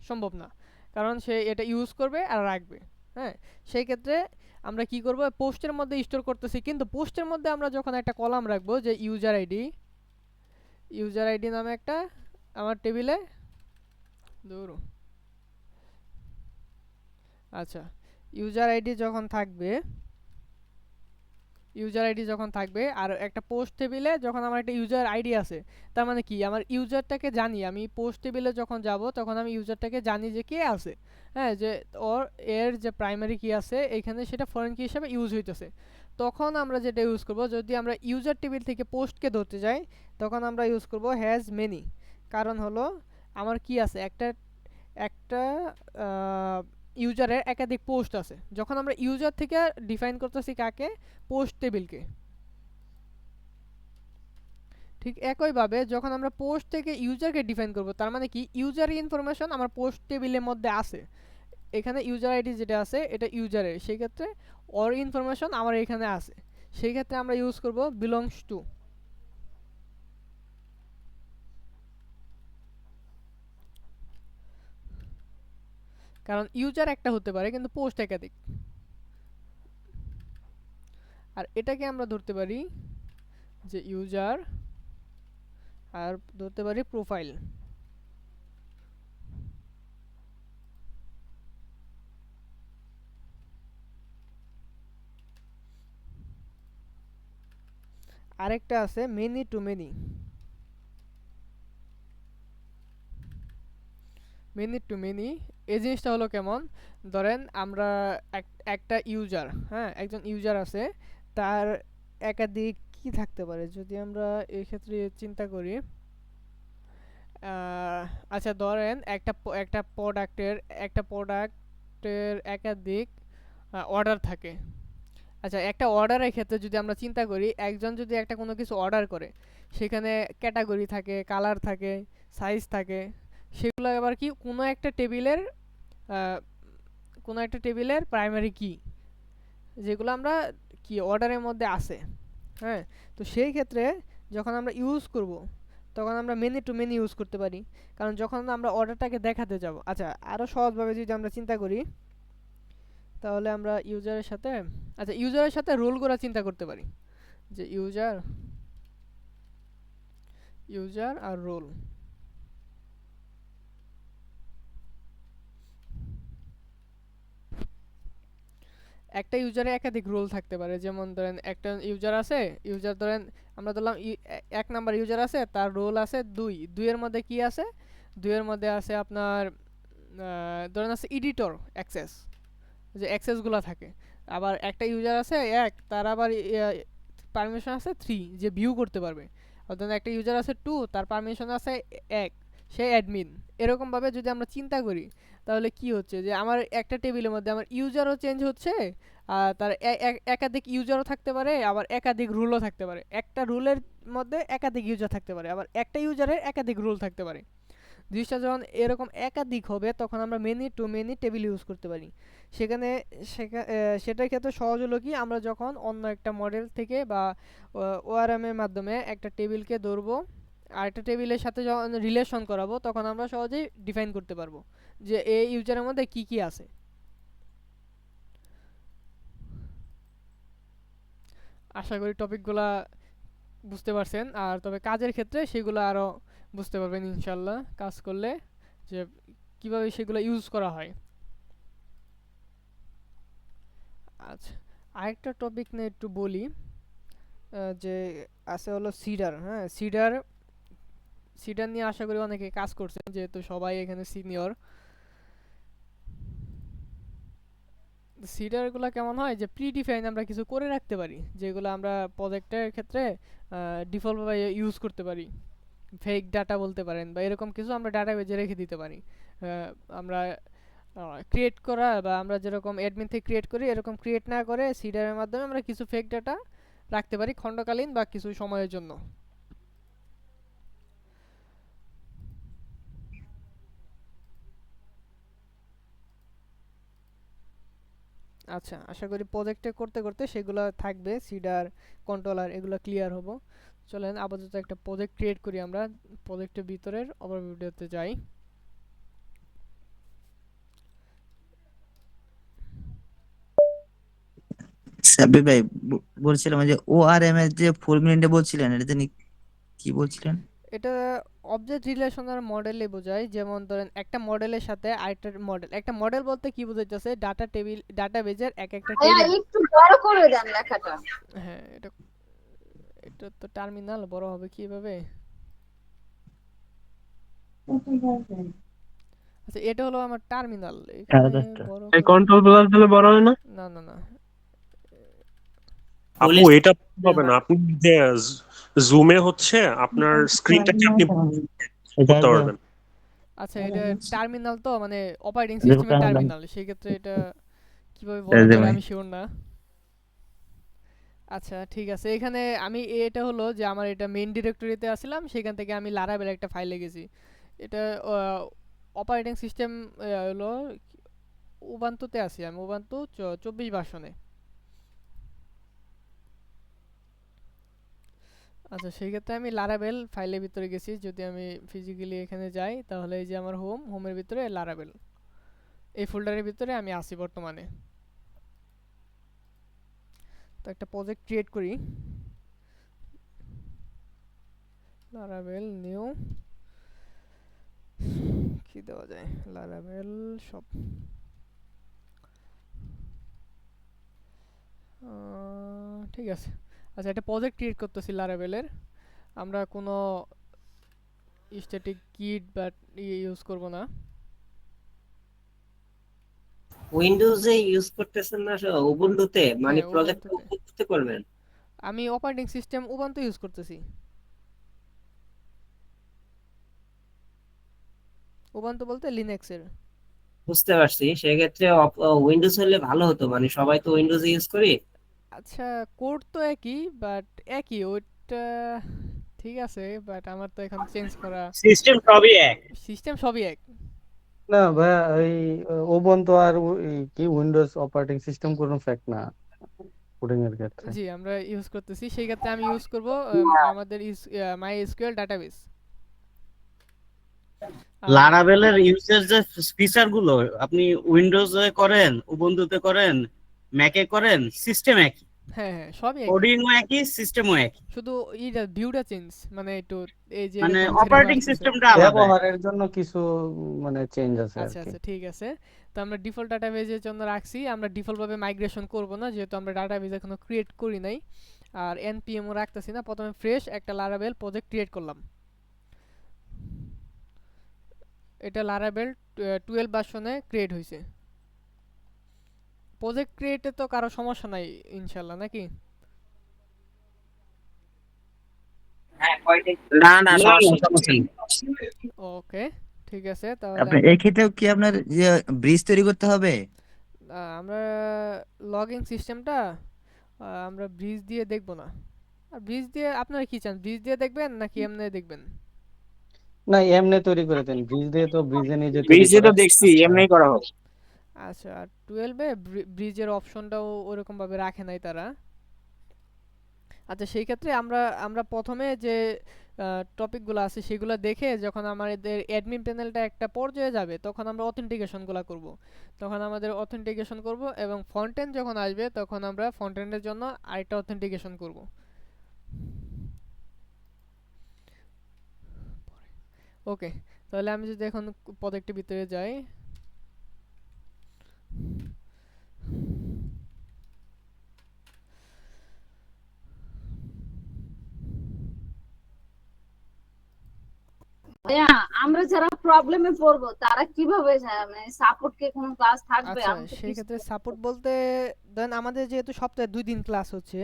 সম্ভব না, কারণ সে এটা ইউজ করবে আর রাখবে। হ্যাঁ, সেই ক্ষেত্রে আমরা কি করব, পোস্টের মধ্যে স্টোর করতেছি, কিন্তু পোস্টের মধ্যে আমরা যখন একটা কলাম রাখবো যে ইউজার আইডি নামে একটা আমার টেবিলে ধরো, আচ্ছা ইউজার আইডি যখন থাকবে আর একটা পোস্ট টেবিলে যখন আমার একটা ইউজার আইডি আছে, তার মানে কি আমার ইউজারটাকে জানি, আমি পোস্ট টেবিলে যখন যাব তখন আমি ইউজারটাকে জানি যে কে আছে। হ্যাঁ, যে এর যে প্রাইমারি কি আছে এখানে সেটা ফরেন কি হিসাবে ইউজ হইতেছে। তখন আমরা যেটা ইউজ করব, যদি আমরা ইউজার টেবিল থেকে পোস্টকে ধরতে যাই তখন আমরা ইউজ করব হ্যাজ মেনি। কারণ হলো আমার কি আছে, একটা ইউজারের একাধিক পোস্ট আছে। যখন আমরা ইউজার থেকে ডিফাইন করতেছি কাকে, পোস্ট টেবিলকে, ঠিক একইভাবে যখন আমরা পোস্ট থেকে ইউজারকে ডিফাইন করব, তার মানে কি ইউজারের ইনফরমেশন আমার পোস্ট টেবিলের মধ্যে আছে, এখানে ইউজার আইডি যেটা আছে এটা ইউজারের, সেই ক্ষেত্রে ওর ইনফরমেশন আমার এখানে আছে, সেই ক্ষেত্রে আমরা ইউজ করব বিলংস টু। কারণ ইউজার একটা হতে পারে কিন্তু পোস্ট একাধিক। আর এটাকে আমরা ধরতে পারি যে ইউজার, আর ধরতে পারি প্রোফাইল। আরেকটা আছে মেনি টু মেনি। এই জিনিসটা হলো কেমন, ধরেন আমরা একটা ইউজার, হ্যাঁ একজন ইউজার আছে, তার একাধিক কি থাকতে পারে, যদি আমরা এই ক্ষেত্রে চিন্তা করি, আচ্ছা ধরেন একটা প্রোডাক্টের একাধিক অর্ডার থাকে। আচ্ছা, একটা অর্ডারের ক্ষেত্রে যদি আমরা চিন্তা করি, একজন যদি একটা কোনো কিছু অর্ডার করে, সেখানে ক্যাটাগরি থাকে, কালার থাকে, সাইজ থাকে, সেগুলো আবার কি কোনো একটা টেবিলের প্রাইমারি কি, যেগুলো আমরা কি অর্ডারের মধ্যে আছে। হ্যাঁ, তো সেই ক্ষেত্রে যখন আমরা ইউজ করব তখন আমরা মেনি টু মেনি ইউজ করতে পারি, কারণ যখন আমরা অর্ডারটাকে দেখাতে যাব। আচ্ছা, আরও সহজভাবে যদি আমরা চিন্তা করি, তাহলে আমরা ইউজারের সাথে রোলগুলো চিন্তা করতে পারি, যে ইউজার আর রোল। একটা ইউজারে একাধিক রোল থাকতে পারে, যেমন ধরেন একটা ইউজার আছে, ধরেন আমরা ধরলাম 1 নাম্বার ইউজার আছে, তার রোল আছে 2 এর মধ্যে কি আছে, 2 এর মধ্যে আছে আপনার ধরেন আছে এডিটর অ্যাক্সেস, যে অ্যাক্সেসগুলো থাকে। আবার একটা ইউজার আছে 1, তার আবার পারমিশন আছে 3, যে ভিউ করতে পারবে। অর্থাৎ একটা ইউজার আছে 2, তার পারমিশন আছে 1, সে অ্যাডমিন। এরকমভাবে যদি আমরা চিন্তা করি, তাহলে কি হচ্ছে যে আমার একটা টেবিলের মধ্যে আমার ইউজারও চেঞ্জ হচ্ছে, আর তার একাধিক ইউজারও থাকতে পারে, আবার একাধিক রুলও থাকতে পারে। একটা রুলের মধ্যে একাধিক ইউজার থাকতে পারে, আবার একটা ইউজারের একাধিক রুল থাকতে পারে। জিনিসটা যখন এরকম একাধিক হবে, তখন আমরা many to many table use করতে পারি। সেটার ক্ষেত্রে সহজ হলো কি, আমরা যখন অন্য একটা মডেল থেকে বা ORM এর মাধ্যমে একটা টেবিলকে ধরবো আর একটা টেবিলের সাথে যখন রিলেশন করাবো, তখন আমরা সহজেই ডিফাইন করতে পারবো যে এই ইউজারের মধ্যে কি কি আছে। আশা করি টপিকগুলা বুঝতে পারছেন, আর তবে কাজের ক্ষেত্রে সেগুলো আরও বুঝতে পারবেন ইনশাল্লাহ, কাজ করলে যে কিভাবে সেগুলো ইউজ করা হয়। আচ্ছা, আরেকটা টপিক নিয়ে একটু বলি, যে আছে হলো সিডার। হ্যাঁ, সিডার নিয়ে আশা করি অনেকে কাজ করছেন, যেহেতু সবাই এখানে সিনিয়র। সিডারগুলো কেমন হয়, যে প্রি ডিফাইন আমরা কিছু করে রাখতে পারি, যেগুলো আমরা প্রজেক্টের ক্ষেত্রে ডিফল্টভাবে ইউজ করতে পারি। ফেক ডাটা বলতে পারেন, বা এরকম কিছু আমরা ডাটাবেজে রেখে দিতে পারি। আমরা ক্রিয়েট করা, বা আমরা যেরকম অ্যাডমিন থেকে ক্রিয়েট করি এরকম ক্রিয়েট না করে সিডারের মাধ্যমে আমরা কিছু ফেক ডাটা রাখতে পারি খণ্ডকালীন বা কিছু সময়ের জন্য। আচ্ছা, আশা করি প্রজেক্টে করতে করতে সেগুলো থাকবে, সিডার, কন্ট্রোলার, এগুলো ক্লিয়ার হবো। চলেন আপাতত একটা প্রজেক্ট ক্রিয়েট করি আমরা। প্রজেক্টের ভিতরের ওভারভিউতে যাই। সাব্বির ভাই, বলছিলাম যে ORM এর যে ফুল মিনিটে বলছিলেন, এটা তিনি কি বলছিলেন? এটা অবজেক্ট রিলেশনাল মডেলে বোঝায়। যেমন ধরেন একটা মডেলের সাথে আরেকটা মডেল, একটা মডেল বলতে কি বোঝাইতেছে, ডাটা টেবিল, ডাটাবেজের এক একটা ভাইয়া টেবিল। একটু বড় করে দেন লেখাটা। হ্যাঁ, এটা এটা তো টার্মিনাল, বড় হবে কিভাবে? আচ্ছা, এটা হলো আমার টার্মিনাল, এখানে বড় এই করে। কন্ট্রোল প্লাস দিলে বড় হয় না? না না না, আপু এটা হবে না, আপনি যে জুমে হচ্ছে আপনার স্ক্রিনটাকে আপনি করতে পারবেন। আচ্ছা এটা টার্মিনাল তো মানে অপারেটিং সিস্টেমের টার্মিনাল, সেই ক্ষেত্রে এটা কিভাবে বড় করে আমি শিওর না। আচ্ছা ঠিক আছে, এখানে আমি এটা হলো যে আমার এটা মেইন ডিরেক্টরিতে আসলাম, সেখান থেকে আমি লারাভেল একটা ফাইলে গেছি। এটা অপারেটিং সিস্টেম হলো উবান্তুতে আছি আমি, উবান্তু 24 ভার্সনে। আচ্ছা সেই ক্ষেত্রে আমি লারাভেল ফাইলের ভিতরে গেছি। যদি আমি ফিজিক্যালি এখানে যাই তাহলে এই যে আমার হোমের ভিতরে লারাভেল, এই ফোল্ডারের ভিতরে আমি আছি বর্তমানে। তো একটা প্রজেক্ট ক্রিয়েট করি, লারাভেল নিউ, কি দেওয়া যায়, লারাভেল সব, ঠিক আছে। আচ্ছা একটা প্রজেক্ট ক্রিয়েট করতেছি লারাভেলের। আমরা কোনো স্ট্যাটিক কিট বা ইউজ করব না। উইন্ডোজে ইউজ করতেছেন না উবুন্টুতে, মানে হ্যাঁ, প্রজেক্ট উবুন্টুতে। উবুন্টুতে করবেন? আমি অপারেটিং সিস্টেম উবুন্টু ইউজ করতেছি। উবুন্টু বলতে লিনাক্সের। বুঝতে পারছি, সেক্ষেত্রে উইন্ডোজ হলে ভালো হতো, মানে সবাই তো উইন্ডোজ ইউজ করি। আচ্ছা কোড তো একই, বাট একই ওইটা ঠিক আছে, বাট আমার তো এখন চেঞ্জ করা। সিস্টেম সবই এক। সিস্টেম সবই এক। না ভাইয়া, ওই উবুন্টু আর কি উইন্ডোজ অপারেটিং সিস্টেম কোনো ফ্যাক্ট না কোডিং এর ক্ষেত্রে। জি আমরা ইউজ করতেছি, সেই ক্ষেত্রে আমি ইউজ করব আমাদের মাই এসকিউএল ডাটাবেস। লারাভেলের ইউজের যে ফিচার গুলো আপনি উইন্ডোজে করেন, উবুন্টুতে করেন, ম্যাকে করেন, সিস্টেম একই, হ্যাঁ হ্যাঁ সবই একই, কোডিংও একই, সিস্টেমও একই, শুধু এইটা ভিউটা চেঞ্জ, মানে একটু এই যে মানে এরকম অপারেটিং frame আসতেছে। সিস্টেমটা আলাদা। ব্যবহারের জন্য কিছু মানে চেঞ্জ আছে আর আচ্ছা কি। আচ্ছা ঠিক আছে। তো আমরা ডিফল্ট ডাটাবেজের জন্য রাখছি, আমরা ডিফল্ট ভাবে মাইগ্রেশন করব না, যেহেতু আমরা ডাটাবেজ এখনো ক্রিয়েট করি নাই। আর npm ও রাখতেছি না, প্রথমে ফ্রেশ একটা লারাভেল প্রজেক্ট ক্রিয়েট করলাম। এটা লারাভেল 12 ভার্সনে ক্রিয়েট হয়েছে। প্রজেক্ট ক্রিয়েটে তো কারো সমস্যা নাই ইনশাআল্লাহ নাকি? না না, সমস্যা নেই। ওকে ঠিক আছে, তাহলে আপনার এই ক্ষেত্রেও কি আপনার যে ব্রিজ তৈরি করতে হবে? আমরা লগইন সিস্টেমটা আমরা ব্রিজ দিয়ে দেখব না। আর ব্রিজ দিয়ে আপনারা কি চান, ব্রিজ দিয়ে দেখবেন নাকি এমনি দেখবেন? না এমনি তৈরি করে দেন, ব্রিজ দিয়ে তো ব্রিজে নিজে তৈরি ব্রিজে তো করা। দেখছি এমনি করা হোক। আচ্ছা আর 12 এ ব্রিজের অপশনটাও ওরকম ভাবে রাখে নাই তারা। আচ্ছা সেই ক্ষেত্রে আমরা প্রথমে যে টপিকগুলো আছে সেগুলো দেখে যখন আমাদের অ্যাডমিন প্যানেলটা একটা পর্যায়ে যাবে তখন আমরা অথেন্টিকেশনগুলো করব। তখন আমাদের অথেন্টিকেশন করব এবং ফ্রন্ট এন্ড যখন আসবে তখন আমরা ফ্রন্ট এন্ডের জন্য আরেকটা অথেন্টিকেশন করব। ওকে, তাহলে আমি যদি এখন প্রজেক্টের ভিতরে যাই, ভাইয়া আমরা যারা প্রবলেমে পড়বো তারা কিভাবে মানে সাপোর্ট কে কোনো ক্লাস থাকবে? আচ্ছা আমি তো সেই কিছু ক্ষেত্রে সাপোর্ট বলতে দেন আমাদের যেহেতু সপ্তাহে 2 দিন ক্লাস হচ্ছে,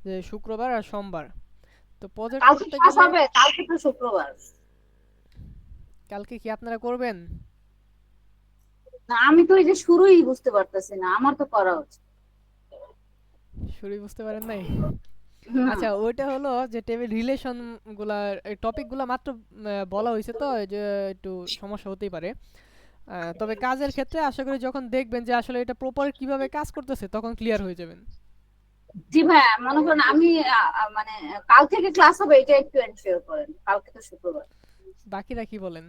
যে শুক্রবার আর সোমবার, তো প্রজেক্ট কালকে করতে ক্লাস গেলে হবে, কালকে তো শুক্রবার। কালকে কি আপনারা করবেন? না, আমি তো এই যে শুরুই বুঝতে পারতেছি না, আমার তো করা উচিত। শুরুই বুঝতে পারেন নাই? হুম। আচ্ছা, ওইটা হলো যে টেবিল রিলেশন গুলা, এই টপিক গুলা মাত্র বলা হয়েছে, তো এই যে একটু সমস্যা হতেই পারে। তবে কাজের ক্ষেত্রে আশা করি যখন দেখবেন যে আসলে এটা প্রপার কিভাবে কাজ করতেছে তখন ক্লিয়ার হয়ে যাবেন। জি ভাইয়া, মনে করেন আমি মানে কাল থেকে ক্লাস হবে, এটা একটু এনশিওর করেন, কালকে তো শুক্রবার। বাকিরা কি বলেন?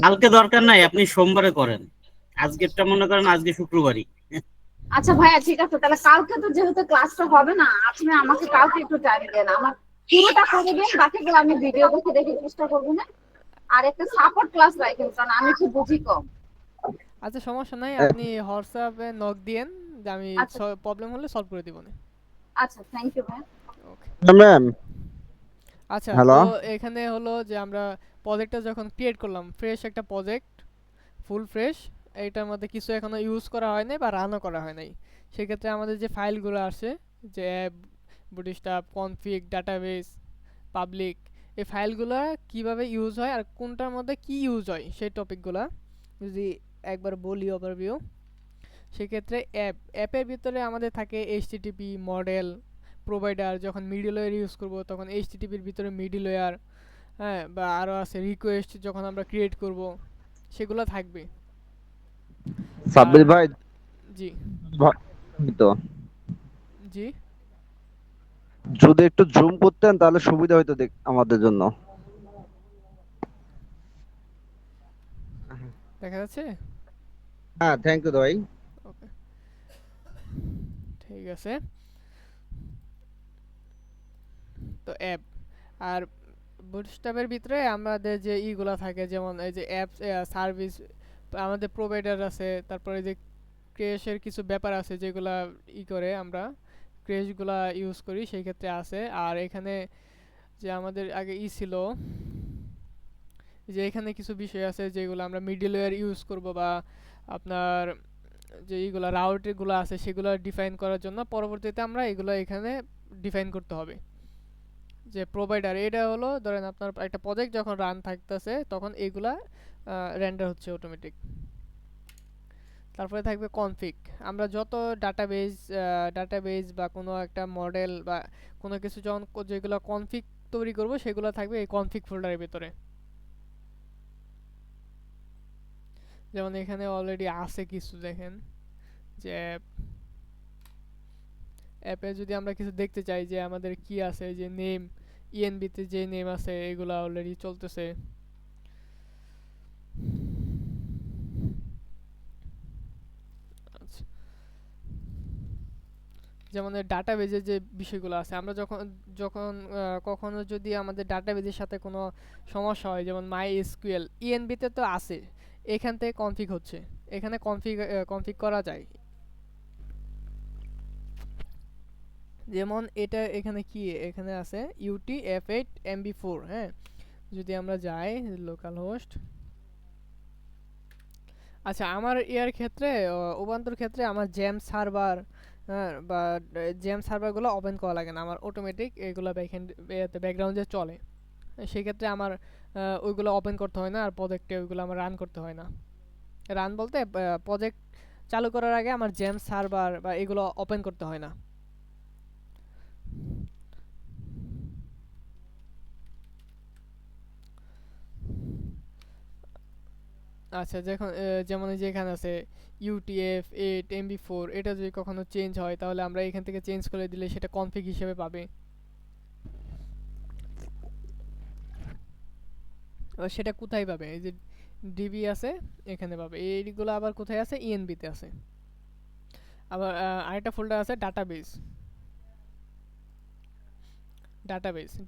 কালকে দরকার নাই, আপনি সোমবারে করেন। আজকেরটা মনে করেন আজকে শুক্রবারই। আচ্ছা ভাইয়া, ঠিক আছে, তাহলে কালকে তো যেহেতু ক্লাসটা হবে না, আপনি আমাকে কালকে একটু টাইম দেন, আমার পুরোটা করে দিন, বাকিগুলো আমি ভিডিও দেখে দেখে চেষ্টা করবো না। আর একটা সাপোর্ট ক্লাস রাখেন, কারণ আমি একটু বুঝি কম। আচ্ছা, সমস্যা নাই, আপনি হোয়াটসঅ্যাপে নক দিয়েন, যে আমি আচ্ছা প্রবলেম হলে সলভ করে দিব না। আচ্ছা, থ্যাংক ইউ ভাইয়া। ওকে। ম্যাম আচ্ছা, হ্যালো। তো এখানে হলো যে আমরা প্রজেক্টটা যখন ক্রিয়েট করলাম, ফ্রেশ একটা প্রজেক্ট, ফুল ফ্রেশ, এইটার মধ্যে কিছু এখনো ইউজ করা হয় নাই বা রানও করা হয় নাই। সেক্ষেত্রে আমাদের যে ফাইলগুলো আসে, যে app, bootstrap, config, database, public, এই ফাইলগুলো কিভাবে ইউজ হয় আর কোনটার মধ্যে কি ইউজ হয় সেই টপিকগুলো যদি একবার বলি ওভারভিউ, সেক্ষেত্রে অ্যাপের ভিতরে আমাদের থাকে এইচটিটিপি, মডেল, প্রোভাইডার, যখন মিডলওয়্যার ইউজ করব তখন এইচটিটিপির ভিতরে মিডলওয়্যার, হ্যাঁ, বা আরও আছে রিকোয়েস্ট যখন আমরা ক্রিয়েট করব সেগুলো থাকবে। আর সাব্বির ভাই জি তো জি যদি একটু জুম করতেন তাহলে সুবিধা হতো আমাদের জন্য। দেখা যাচ্ছে? হ্যাঁ, থ্যাংক ইউ ভাই। ওকে, ঠিক আছে। তো অ্যাপ আর বুটস্ট্র্যাপের ভিতরে আমাদের যে ইগুলা থাকে, যেমন এই যে অ্যাপস সার্ভিস, আমাদের প্রোভাইডার আছে, তারপরে যে ক্রেশের কিছু ব্যাপার আছে যেগুলা করে আমরা ক্রেশগুলা ইউজ করি, সেই ক্ষেত্রে আছে। আর এখানে যে আমাদের আগে ছিল, যে এখানে কিছু বিষয় আছে যেগুলো আমরা মিডলওয়্যার ইউজ করব, বা আপনার যে এইগুলা রাউটগুলো আছে সেগুলো ডিফাইন করার জন্য পরবর্তীতে আমরা এগুলো এখানে ডিফাইন করতে হবে। যে প্রোভাইডার, এটা হলো ধরেন আপনার একটা প্রজেক্ট যখন রান থাকতেছে তখন এগুলা রেন্ডার হচ্ছে অটোমেটিক। তারপরে থাকবে কনফিগ, আমরা যত ডাটাবেজ বা কোনো একটা মডেল বা কোনো কিছু যখন যেগুলো কনফিগ তৈরি করব সেগুলো থাকবে এই কনফিগ ফোল্ডারের ভিতরে। যেমন এখানে অলরেডি আছে কিছু, দেখেন যে অ্যাপে যদি আমরা কিছু দেখতে চাই যে আমাদের কি আছে, যে নেম, ইএনবিতে যে নেম আছে এগুলো অলরেডি চলতেছে। আচ্ছা, যেমন ডাটাবেজে যে বিষয়গুলো আছে, আমরা যখন যখন কখনো যদি আমাদের ডাটাবেজের সাথে কোনো সমস্যা হয়, যেমন মাই এসকিউএল, ইএনবিতে তো আছে, এখান থেকে কনফিগ হচ্ছে, এখানে কনফিগ করা যায়। যেমন এটা এখানে কি, এখানে আছে UTF-8 MB4, হ্যাঁ, যদি আমরা যাই লোকাল হোস্ট। আচ্ছা, আমার ইয়ার ক্ষেত্রে উবান্তুর ক্ষেত্রে আমার জেম সার্ভার, হ্যাঁ, বা জেম সার্ভারগুলো ওপেন করা লাগে না, আমার অটোমেটিক এগুলো ব্যাকগ্রাউন্ডে চলে। সেই ক্ষেত্রে আমার ওইগুলো ওপেন করতে হয় না, আর প্রজেক্টে ওইগুলো আমার রান করতে হয় না। রান বলতে প্রজেক্ট চালু করার আগে আমার জেম সার্ভার বা এগুলো ওপেন করতে হয় না। আচ্ছা, যেমন এই যে এখানে আছে UTF-8 MB4, এটা যদি কখনো চেঞ্জ হয় তাহলে আমরা এখান থেকে চেঞ্জ করে দিলে সেটা কনফিগ হিসেবে পাবে। এবার সেটা কোথায় পাবে, এই যে ডিবি আছে এখানে পাবে, এইগুলো আবার কোথায় আছে, ইএনবিতে আছে। আবার আরেকটা ফোল্ডার আছে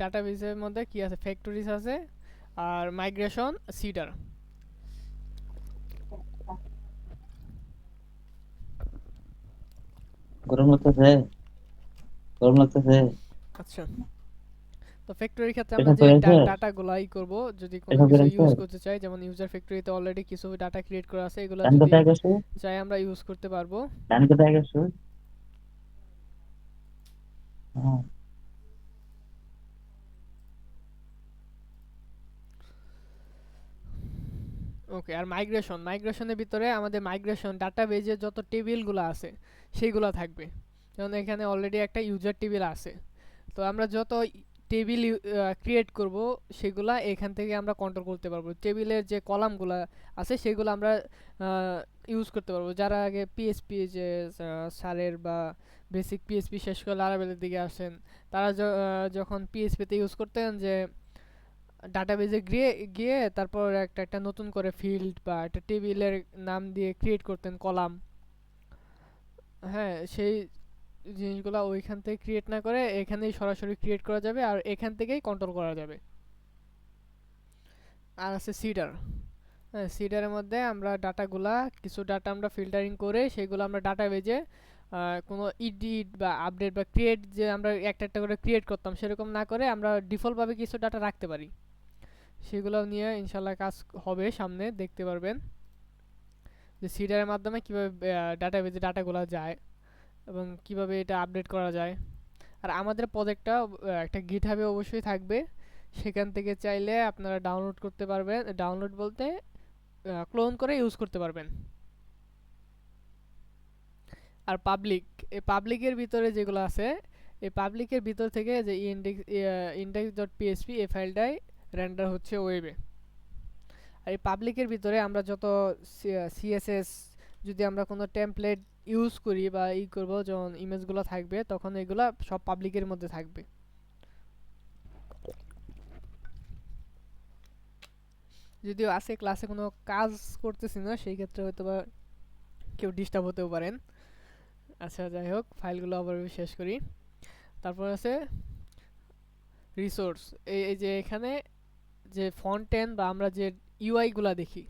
ডাটাবেসের মধ্যে কি আছে, ফ্যাক্টরিজ আছে, আর মাইগ্রেশন, সিডার। গরম লাগতেছে। আচ্ছা, তো ফ্যাক্টরির ক্ষেত্রে এটা আমরা যে করে আছে, ডাটাগুলাই করব, যদি কোনো এটা করে কিছু আছে। ইউজ করতে চাই, যেমন ইউজার ফ্যাক্টরিতে অলরেডি কিছু ডাটা ক্রিয়েট করা আছে, এগুলো ডান যদি কোথায় গেছো? চাই আমরা ইউজ করতে পারবো। ডান কোথায় গেছো? হ্যাঁ, ওকে, আর মাইগ্রেশনের ভিতরে আমাদের মাইগ্রেশন ডাটাবেজে যত টেবিলগুলো আছে সেইগুলো থাকবে। যেমন এখানে অলরেডি একটা ইউজার টেবিল আছে, তো আমরা যত টেবিল ক্রিয়েট করব সেগুলা এখান থেকে আমরা কন্ট্রোল করতে পারবো। টেবিলের যে কলামগুলো আছে সেগুলো আমরা ইউজ করতে পারবো। যারা আগে পিএসপি যে স্যারের বা বেসিক পিএসপি শেষ করে লারাবেলের দিকে আসেন, তারা যখন পিএসপিতে ইউজ করতেন যে ডাটাবেজে গিয়ে তারপর একটা নতুন করে ফিল্ড বা একটা টেবিলের নাম দিয়ে ক্রিয়েট করতেন কলাম। হ্যাঁ, সেই জিনিসগুলো ওইখান থেকে ক্রিয়েট না করে এখানেই সরাসরি ক্রিয়েট করা যাবে আর এখান থেকেই কন্ট্রোল করা যাবে। আর আছে সিডার। হ্যাঁ, সিডারের মধ্যে আমরা ডাটাগুলা কিছু ডাটা আমরা ফিল্টারিং করে সেগুলো আমরা ডাটাবেজে কোনো এডিট বা আপডেট বা ক্রিয়েট যে আমরা একটা করে ক্রিয়েট করতাম সেরকম না করে আমরা ডিফল্টভাবে কিছু ডাটা রাখতে পারি। সেগুলো নিয়ে ইনশাল্লাহ কাজ হবে, সামনে দেখতে পারবেন যে সিডারের মাধ্যমে কীভাবে ডাটাবেজে ডাটাগুলো যায় এবং কিভাবে এটা আপডেট করা যায়। আর আমাদের প্রজেক্টটা একটা গিটহাবে অবশ্যই থাকবে, সেখান থেকে চাইলে আপনারা ডাউনলোড করতে পারবেন। ডাউনলোড বলতে ক্লোন করে ইউজ করতে পারবেন। আর এই পাবলিকের ভিতরে যেগুলো আছে, এই পাবলিকের ভিতর থেকে যে index.php এই ফাইলটাই রেন্ডার হচ্ছে ওয়েবে। আর এই পাবলিকের ভিতরে আমরা যত সিএসএস যদি আমরা কোনো টেমপ্লেট ইউজ করি বা করব, যখন ইমেজগুলো থাকবে তখন এগুলা সব পাবলিকের মধ্যে থাকবে। যদিও আছে ক্লাসে কোনো কাজ করতেছি না, সেই ক্ষেত্রে হয়তো বা কেউ ডিস্টার্ব হতেও পারেন। আচ্ছা, যাই হোক, ফাইলগুলো আবার শেষ করি। তারপর আছে রিসোর্স। এই যে এখানে যে ফন্ট এন্ড বা আমরা যে ইউআইগুলা দেখি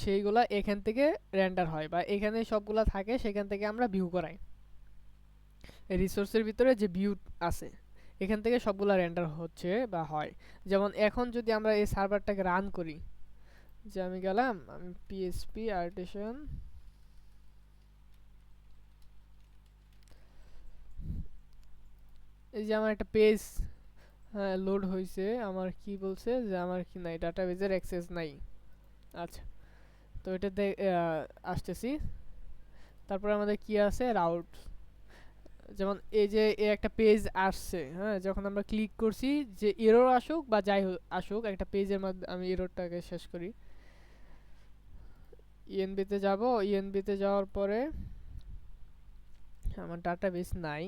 সেইগুলা এখান থেকে রেন্ডার হয় বা এখানে সবগুলা থাকে, সেখান থেকে আমরা ভিউ করাই। এই রিসোর্সের ভিতরে যে ভিউ আছে এখান থেকে সবগুলা রেন্ডার হচ্ছে বা হয়। যেমন এখন যদি আমরা এই সার্ভারটাকে রান করি, যে আমি গেলাম, আমি পিএসপি আর্টিসান, এই যে আমার একটা পেজ লোড হয়েছে, আমার কি বলছে যে আমার কি নাই, ডাটাবেজের অ্যাক্সেস নাই। আচ্ছা, তো এটাতে আসতেছি। তারপর আমাদের কি আছে, রাউট। যেমন এই যে একটা পেজ আসছে, হ্যাঁ, যখন আমরা ক্লিক করছি যে এরর আসুক বা যাই আসুক, একটা পেজের মধ্যে আমি এররটাকে শেষ করি। ইএনবিতে যাব, ইএনবিতে যাওয়ার পরে আমার ডাটাবেস নাই,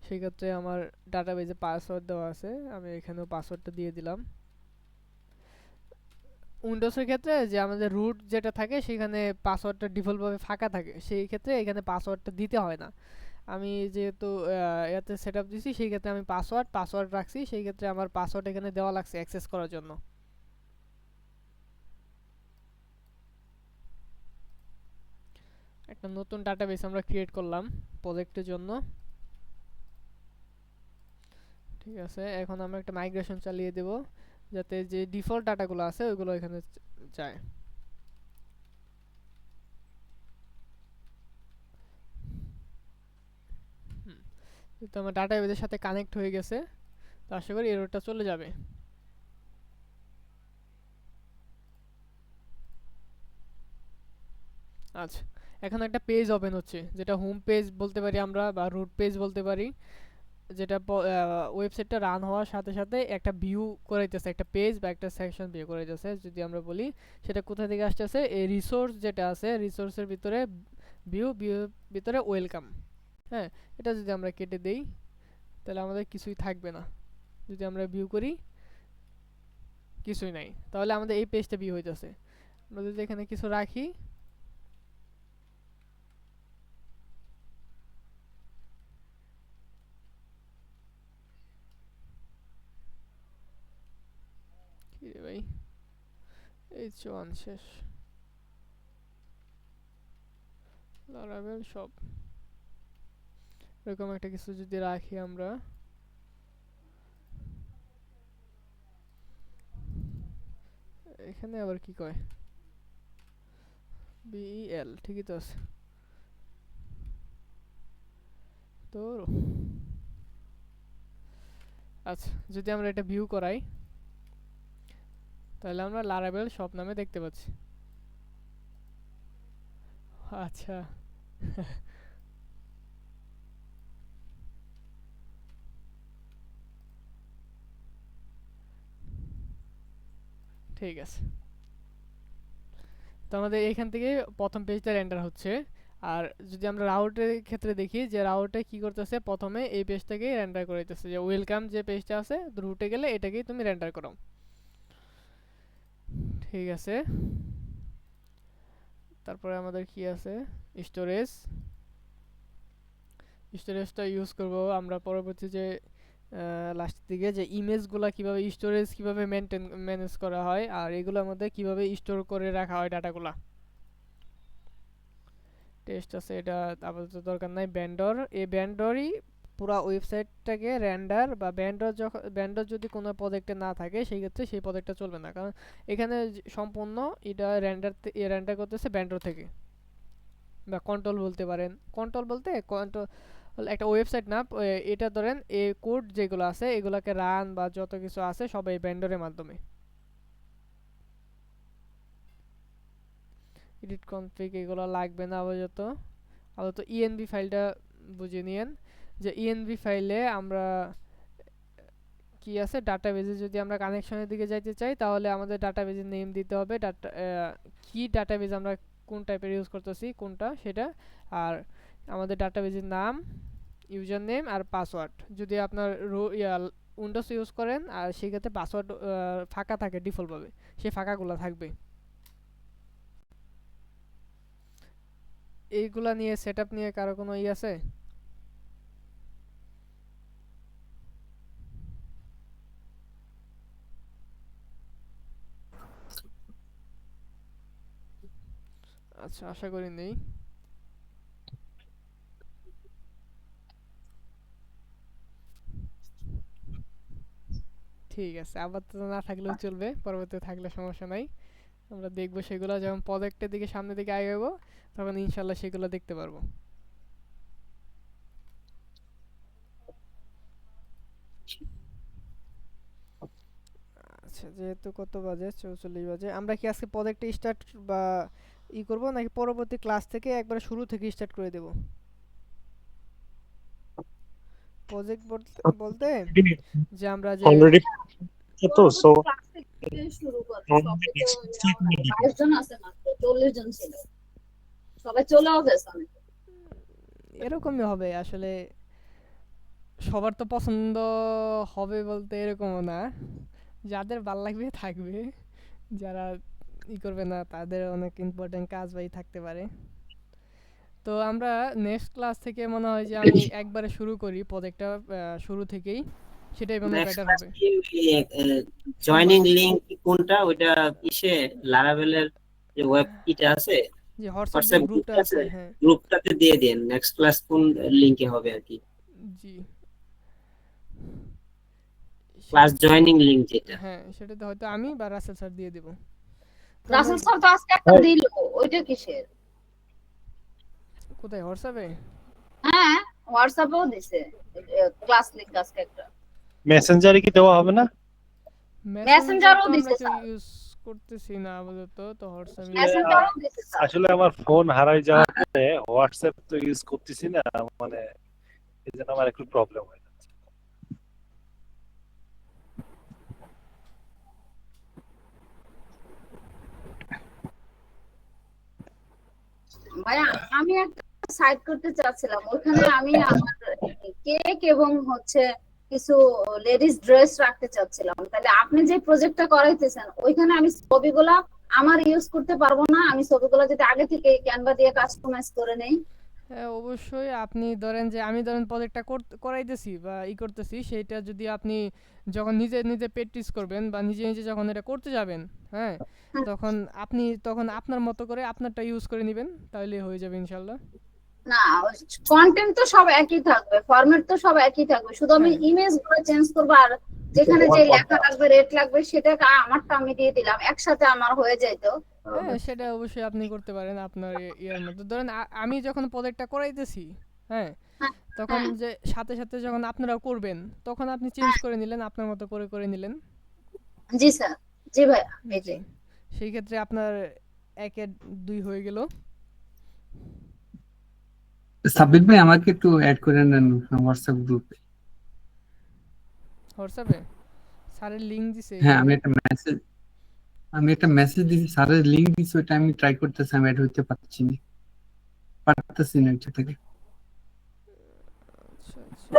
সেক্ষেত্রে আমার ডাটাবেজে পাসওয়ার্ড দেওয়া আছে, আমি এখানেও পাসওয়ার্ডটা দিয়ে দিলাম। উইন্ডোজের ক্ষেত্রে যে আমাদের রুট যেটা থাকে সেখানে পাসওয়ার্ডটা ডিফল্টভাবে ফাঁকা থাকে, সেই ক্ষেত্রে এখানে পাসওয়ার্ডটা দিতে হয় না। আমি যেহেতু এতে সেট আপ দিছি, সেই ক্ষেত্রে আমি পাসওয়ার্ড রাখছি, সেই ক্ষেত্রে আমার পাসওয়ার্ড এখানে দেওয়া লাগছে অ্যাক্সেস করার জন্য। একটা নতুন ডাটাবেস আমরা ক্রিয়েট করলাম প্রজেক্টের জন্য। ঠিক আছে, এখন আমরা একটা মাইগ্রেশন চালিয়ে দেব যাতে যে ডিফল্ট ডাটাগুলো আছে ওইগুলো এখানে যায়। তো আমার ডাটাবেসের সাথে কানেক্ট হয়ে গেছে, তো আশা করি এররটা চলে যাবে। আচ্ছা, এখন একটা পেজ ওপেন হচ্ছে, যেটা হোম পেজ বলতে পারি আমরা বা রুট পেজ বলতে পারি, যেটা ওয়েবসাইটটা রান হওয়ার সাথে সাথে একটা ভিউ করাইতেছে, একটা পেজ বা একটা সেকশন ভিউ করাইতেছে। যদি আমরা বলি সেটা কোথা থেকে আসতেছে, এই রিসোর্স যেটা আছে, রিসোর্সের ভিতরে ভিউ ভিতরে ওয়েলকাম। হ্যাঁ, এটা যদি আমরা কেটে দেই তাহলে আমাদের কিছুই থাকবে না। যদি আমরা ভিউ করি কিছুই নাই, তাহলে আমাদের এই পেজটা ভিউ হইতেছে। আমরা যদি এখানে কিছু রাখি, কি রে ভাই, H1 শেষ, লারাভেল সব এরকম একটা কিছু যদি রাখি আমরা, এখানে আবার কি কয়, বিএল, ঠিকই তো আছে। তো আচ্ছা, যদি আমরা এটা ভিউ করাই তাহলে আমরা লারাভেল শপ নামে দেখতে পাচ্ছি। আচ্ছা ঠিক আছে, তো আমাদের এখান থেকে প্রথম পেজটা রেন্ডার হচ্ছে। আর যদি আমরা রাউটের ক্ষেত্রে দেখি যে রাউটে কি করতেছে, প্রথমে এই পেজটাকেই রেন্ডার করে দিতেছে, যে ওয়েলকাম যে পেজটা আছে রুটে গেলে এটাকেই তুমি রেন্ডার করো। ঠিক আছে, তারপরে আমাদের কি আছে, স্টোরেজ। স্টোরেজটা ইউজ করব আমরা পরবর্তী যে লাস্টের দিকে, যে ইমেজগুলো কিভাবে স্টোরেজ কিভাবে ম্যানেজ করা হয় আর এগুলোর মধ্যে কিভাবে স্টোর করে রাখা হয় ডাটাগুলা। টেস্ট আছে, এটা আপাতত দরকার নাই। ব্যান্ডর, এই ব্যান্ডরই পুরো ওয়েবসাইটটাকে রেন্ডার, বা ব্যান্ডর যখন ব্যান্ডর যদি কোনো প্রজেক্টে না থাকে সেই ক্ষেত্রে সেই প্রজেক্টটা চলবে না, কারণ এখানে সম্পূর্ণ এটা রেন্ডার করতেছে ব্যান্ডর থেকে, বা কন্ট্রোল বলতে পারেন। কন্ট্রোল বলতে কন্ট্রোল একটা ওয়েবসাইট না, এটা ধরেন এই কোড যেগুলো আছে এগুলোকে রান বা যত কিছু আছে সব এই ব্যান্ডরের মাধ্যমে। এডিট কনফিগ এগুলো লাগবে না আপাতত ইএনভি ফাইলটা বুঝে নিয়েন, যে ইএনভি ফাইলে আমরা কি আছে, ডাটাবেজে যদি আমরা কানেকশনের দিকে যাইতে চাই তাহলে আমাদের ডাটাবেজের নেম দিতে হবে, কি ডাটাবেজ আমরা কোন টাইপের ইউজ করতেছি কোনটা সেটা, আর আমাদের ডাটাবেজের নাম, ইউজার নেম আর পাসওয়ার্ড। যদি আপনার উইন্ডোজ ইউজ করেন আর সেক্ষেত্রে পাসওয়ার্ড ফাঁকা থাকে ডিফল্টভাবে, সেই ফাঁকাগুলো থাকবে। এইগুলা নিয়ে সেটআপ নিয়ে কারো কোনো আছে? আচ্ছা, আশা করি নেই। ঠিক আছে, আপাতত না থাকলেও চলবে, পরবর্তীতে থাকলে সমস্যা নাই। আমরা দেখবো সেগুলো যখন প্রজেক্টের দিকে সামনের দিকে আগাবো তখন ইনশাল্লাহ সেগুলো দেখতে পারবো। আচ্ছা, যেহেতু কত বাজে, 44 বাজে, আমরা কি আজকে প্রজেক্টে স্টার্ট বা করব নাকি পরবর্তী ক্লাস থেকে একবার শুরু থেকে স্টার্ট করে দেব? প্রজেক্ট বলতে যে আমরা যে অলরেডি তো সো ক্লাস থেকে শুরু করব, সবে তো 22 জন আছে, মাত্র 40 জন ছিল, সবাই চলেও গেছে অনেকে। এরকমই হবে আসলে, সবার তো পছন্দ হবে বলতে এরকমও না, যাদের ভাল লাগবে থাকবে, যারা করবে না তাদের অনেক ইম্পর্টেন্ট কাজ বাই থাকতে পারে। তো আমরা নেক্সট ক্লাস থেকে মনে হয় যে আমি একবারে শুরু করি প্রজেক্টটা শুরু থেকেই, সেটাই মনে হয় বেটার হবে। জয়েনিং লিংক কোনটা, ওইটা কিসে লারাভেলের যে ওয়েব কিটা আছে, যে হোয়াটসঅ্যাপ গ্রুপটা আছে, হ্যাঁ গ্রুপটাতে দিয়ে দেন নেক্সট ক্লাস কোন লিংকে হবে আর কি, জি ক্লাস জয়েনিং লিংক যেটা। হ্যাঁ, সেটাতে হয়তো আমি বা রাসেল স্যার দিয়ে দেব। রাসেল স্যার তো আজকে একটা দিল, ওইটা কিসের? কোথায়, হোয়াটসঅ্যাপে? হ্যাঁ, হোয়াটসঅ্যাপেও দিছে ক্লাস লিংক আজকে একটা। মেসেঞ্জারে কি দেওয়া হবে না? মেসেঞ্জারও দিছে স্যার, ইউজ করতেছি না আপাতত, তো হোয়াটসঅ্যাপে মেসেঞ্জারও দিছে স্যার। আসলে আমার ফোন হারাই যাওয়ার পরে হোয়াটসঅ্যাপ তো ইউজ করতেছি না, মানে এই জন্য আমার একটু প্রবলেম হয়। ভাইয়া আমি একটা সাইট করতে চাচ্ছিলাম, ওখানে আমি আমার কেক এবং হচ্ছে কিছু লেডিস ড্রেস রাখতে চাচ্ছিলাম। তাহলে আপনি যে প্রজেক্টটা করাইতেছেন ওইখানে আমি ছবিগুলা আমার ইউজ করতে পারবো না? আমি ছবিগুলো যদি আগে থেকে ক্যানভা দিয়ে কাস্টমাইজ করে নেই। হ্যাঁ অবশ্যই, আপনি ধরেন যে আমি ধরেন প্রজেক্টটা করাইতেছি বা করতেছি, সেইটা যদি আপনি যখন নিজে নিজে প্র্যাকটিস করবেন বা নিজে নিজে যখন এটা করতে যাবেন, হ্যাঁ তখন আপনার মতো করে আপনারটা ইউজ করে নেবেন, তাহলে হয়ে যাবে ইনশাল্লাহ। না, কন্টেন্ট তো সব একই থাকবে, ফরম্যাট তো সব একই থাকবে, শুধু আমি ইমেজ গুলো চেঞ্জ করব, আর যেখানে যে লেখা লাগবে রেট লাগবে সেটা আমারটা আমি দিয়ে দিলাম, একসাথে আমার হয়ে যাইতো। হ্যাঁ সেটা অবশ্যই আপনি করতে পারেন আপনার ইয়ার মধ্যে। ধরেন আমি যখন প্রজেক্টটা করাইতেছি, হ্যাঁ তখন যে সাথে সাথে যখন আপনারা করবেন তখন আপনি চেঞ্জ করে নিলেন, আপনার মতো করে করে নিলেন। জি স্যার, জি ভাই, এই যে সেই ক্ষেত্রে আপনার 1 এর 2 হয়ে গেল। সাব্বির ভাই আমাকে একটু অ্যাড করে নেন হোয়াটসঅ্যাপ গ্রুপে। হোয়াটসঅ্যাপে স্যারের লিংক দিছে হ্যাঁ, এখানে। আমি একটা মেসেজ দিয়েছি, স্যারের লিংক দিয়েছি, ওইটা আমি ট্রাই করতেছি, আমি অ্যাড হইতে পারতেছি না ওইটা থেকে। আচ্ছা আচ্ছা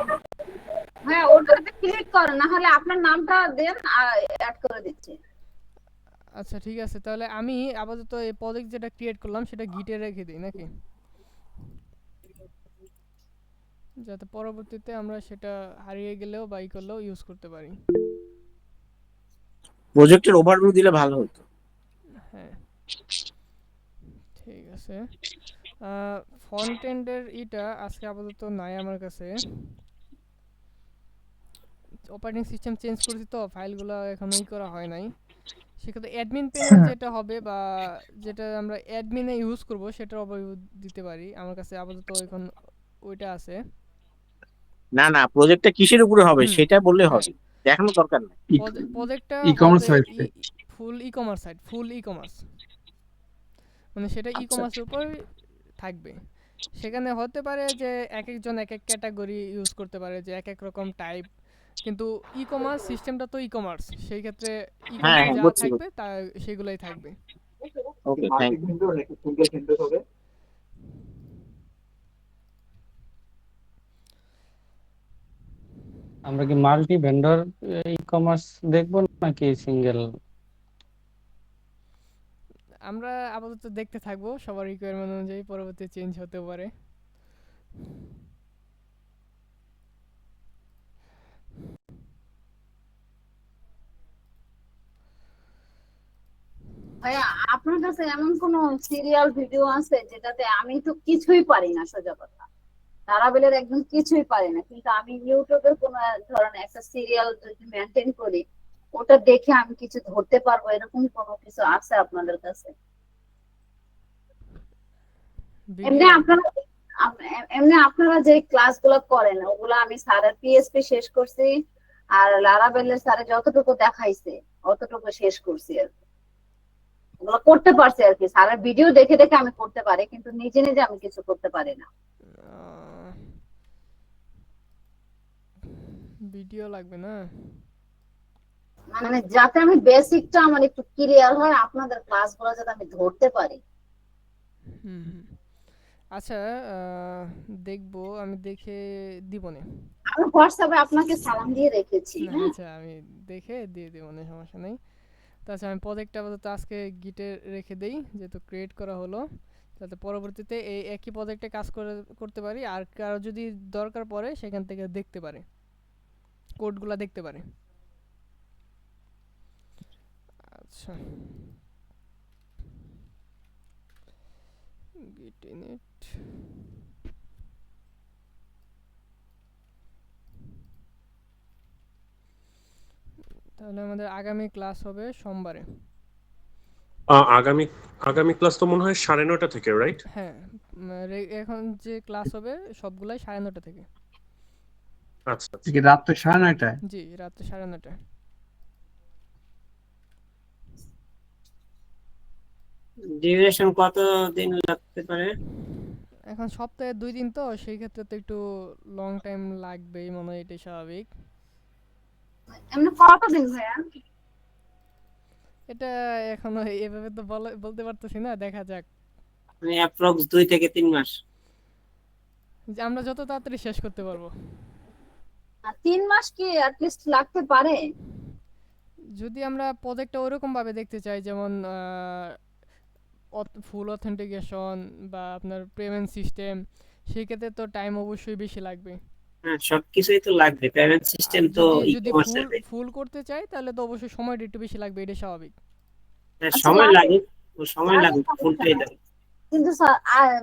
হ্যাঁ ওটাতে ক্লিক করেন, না হলে আপনার নামটা দেন অ্যাড করে দিচ্ছি। আচ্ছা ঠিক আছে, তাহলে আমি আপাতত এই প্রজেক্ট যেটা ক্রিয়েট করলাম সেটা গিটে রেখে দিই নাকি, যাতে পরবর্তীতে আমরা সেটা হারিয়ে গেলেও বা ই করলেও ইউজ করতে পারি। প্রজেক্টের ওভারভিউ দিলে ভালো হতো। হ্যাঁ ঠিক আছে। ফ্রন্ট এন্ডের ইটা আজকে আপাতত নাই আমার কাছে, অপারেটিং সিস্টেম চেঞ্জ করেছি তো ফাইলগুলো এখনো ই করা হয় নাই। সেক্ষেত্রে অ্যাডমিন পেজে যেটা হবে বা যেটা আমরা অ্যাডমিনে ইউজ করব সেটার ওভারভিউ দিতে পারি। আমার কাছে আপাতত এখন ওইটা আছে। না প্রজেক্টটা কিসের উপরে হবে সেটা বললে হ্যাঁ হবে, দেখানো দরকার নাই। প্রজেক্টটা ই-কমার্স হবে ওয়েবসাইট। ফুল ই কমার্স সাইট, ফুল ই কমার্স, মানে সেটা ই আচ্ছা কমার্সের উপর থাকবে। সেখানে হতে পারে যে এক একজন এক এক ক্যাটাগরি ইউজ করতে পারে, যে এক এক রকম টাইপ, কিন্তু ই কমার্স সিস্টেমটা তো ই কমার্স, সেই ক্ষেত্রে ই হ্যাঁ কমার্সে যা বুঝছি। থাকবে তা সেগুলোই থাকবে। Okay thank you. আমরা কি মাল্টি ভেন্ডর ই কমার্স দেখবো নাকি সিঙ্গেল? আমরা আপাতত দেখতে থাকবো, সবার রিকোয়ারমেন্ট অনুযায়ী পরবর্তী চেঞ্জ হতে পারে। ভাইয়া আপনার কাছে এমন কোন সিরিয়াল ভিডিও আছে যেটাতে আমি তো কিছুই পারি না, সোজা কথা লারাবেলের একদম কিছুই পারি না, কিন্তু আমি ইউটিউবের কোন ধরনের একটা সিরিয়াল যদি মেনটেন করি ওটা দেখে আমি কিছু ধরতে পারবো, এরকম কোনো কিছু আছে আপনাদের কাছে? এমনি ভিডিও আপনারা এমনি আপনারা যে ক্লাসগুলো করেন ওগুলো আমি স্যারের পিএসপি শেষ করছি, আর লারাবেলের স্যারে যতটুকু দেখাইছে অতটুকু শেষ করছি আর কি। ওগুলো করতে পারছি আর কি, স্যারের ভিডিও দেখে দেখে আমি করতে পারি, কিন্তু নিজে নিজে আমি কিছু করতে পারি না। ভিডিও লাগবে না? মানে যাতে আমি বেসিকটা আমার একটু ক্লিয়ার হয়, আপনাদের ক্লাসগুলো যাতে আমি ধরতে পারি। হুম হুম। আচ্ছা দেখবো, আমি দেখে দিবনে। আমি হোয়াটসঅ্যাপে আপনাকে সালাম দিয়ে রেখেছি। না, হ্যাঁ আচ্ছা আমি দেখে দিয়ে দিবনে, সমস্যা নেই। তাছাড়া আমি প্রজেক্টটা আপাতত আজকে গিটে রেখে দেই, যেহেতু ক্রিয়েট করা হলো, যাতে পরবর্তীতে এই একই প্রজেক্টে কাজ করতে পারি, আর কারো যদি দরকার পড়ে সেখান থেকে দেখতে পারে, কোডগুলো দেখতে পারে। আচ্ছা গিট ইনিট তাহলে আমাদের আগামী ক্লাস হবে সোমবারে। আগামী আগামী ক্লাস তো মনে হয় 9:30 থেকে, রাইট? হ্যাঁ এখন যে ক্লাস হবে সবগুলাই 9:30 থেকে। আচ্ছা আচ্ছা। কি রাত 9:30টায়? জি রাত 9:30টায়। ডিউরেশন কত দিন লাগতে পারে? এখন সপ্তাহে 2 দিন তো, সেই ক্ষেত্রে তো একটু লং টাইম লাগবেই মনে হয়, এটাই স্বাভাবিক। এমনি কতদিন ভাইয়া? এটা এখনো এভাবে তো বলতে পারতেছি না, দেখা যাক। মানে অ্যাপ্রক্স 2 থেকে 3 মাস। যে আমরা যত তাড়াতাড়ি শেষ করতে পারবো। 3 মাস কি অ্যাটলিস্ট লাগতে পারে? যদি আমরা প্রজেক্টটা ওরকম ভাবে দেখতে চাই, যেমন ফুল অথেন্টিকেশন বা আপনার পেমেন্ট সিস্টেম, সেই ক্ষেত্রে তো টাইম অবশ্যই বেশি লাগবে। হ্যাঁ সবকিছুই তো লাগবে, পেমেন্ট সিস্টেম তো যদি ই-কমার্সের। ফুল করতে চাই তাহলে তো অবশ্যই সময়টা একটু বেশি লাগবে, এটা স্বাভাবিক। হ্যাঁ আচ্ছা, সময় লাগে, সময় লাগে ফুলটাই লাগে। কিন্তু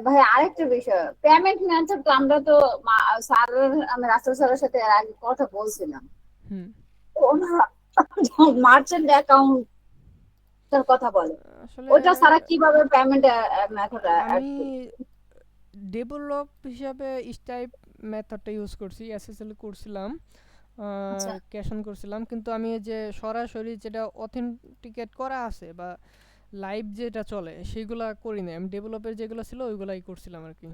ভাই আরেকটা বিষয়, পেমেন্ট মেথড তো আমরা তো আমি রাসেল স্যারের সাথে এর আগে কথা বলছিলাম, হুম ওনারা মার্চেন্ট অ্যাকাউন্ট তার কথা বলে, আসলে ওটা সারা কিভাবে পেমেন্ট মেথড আমি ডেভেলপ হিসাবে স্টাইপ মেথডটা ইউজ করছি, এসএসএল করছিলাম, ক্যাশ অন করছিলাম, কিন্তু আমি যে সরাসরি যেটা অথেন্টিকেট করা আছে বা লাইভ যেটা চলে সেগুলা করি না, আমি ডেভেলপের যেগুলো ছিল ওইগুলাই করছিলাম আর কি।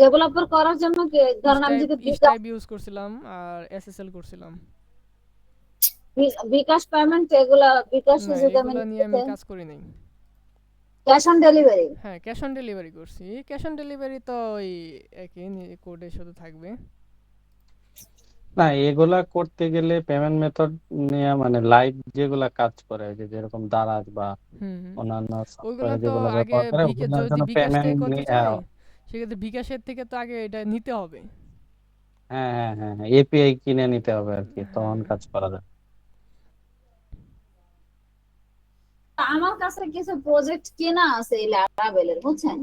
ডেভেলপার করার জন্য ধরেন আমি যদি স্টাইপ ইউজ করছিলাম আর এসএসএল করছিলাম। বিকাশ পেমেন্ট এগুলা বিকাশ না, যদি আমি এগুলা নিয়ে আমি কাজ করি নাই। ক্যাশ অন ডেলিভারি, হ্যাঁ ক্যাশ অন ডেলিভারি করছি। ক্যাশ অন ডেলিভারি তো ওই একই কোডে শুধু থাকবে। না, এগুলা করতে গেলে পেমেন্ট মেথড নিয়ে মানে লাইভ যেগুলা কাজ করে, যে যেরকম দারাজ বা অন্যান্য ওইগুলা সফটওয়্যার তো যেগুলো আগে ব্যবহার করে যদি ওগুলোর জন্য বিকাশ থেকে পেমেন্ট করতে চাই সেক্ষেত্রে বিকাশের থেকে তো আগে এটা নিতে হবে। হ্যাঁ হ্যাঁ হ্যাঁ হ্যাঁ, এপিআই কিনে নিতে হবে আর কি, তখন কাজ করা যায়। আমার কাছে কিছু প্রজেক্ট কেনা আছে এই ল্যারাবেলের, বুঝছেন?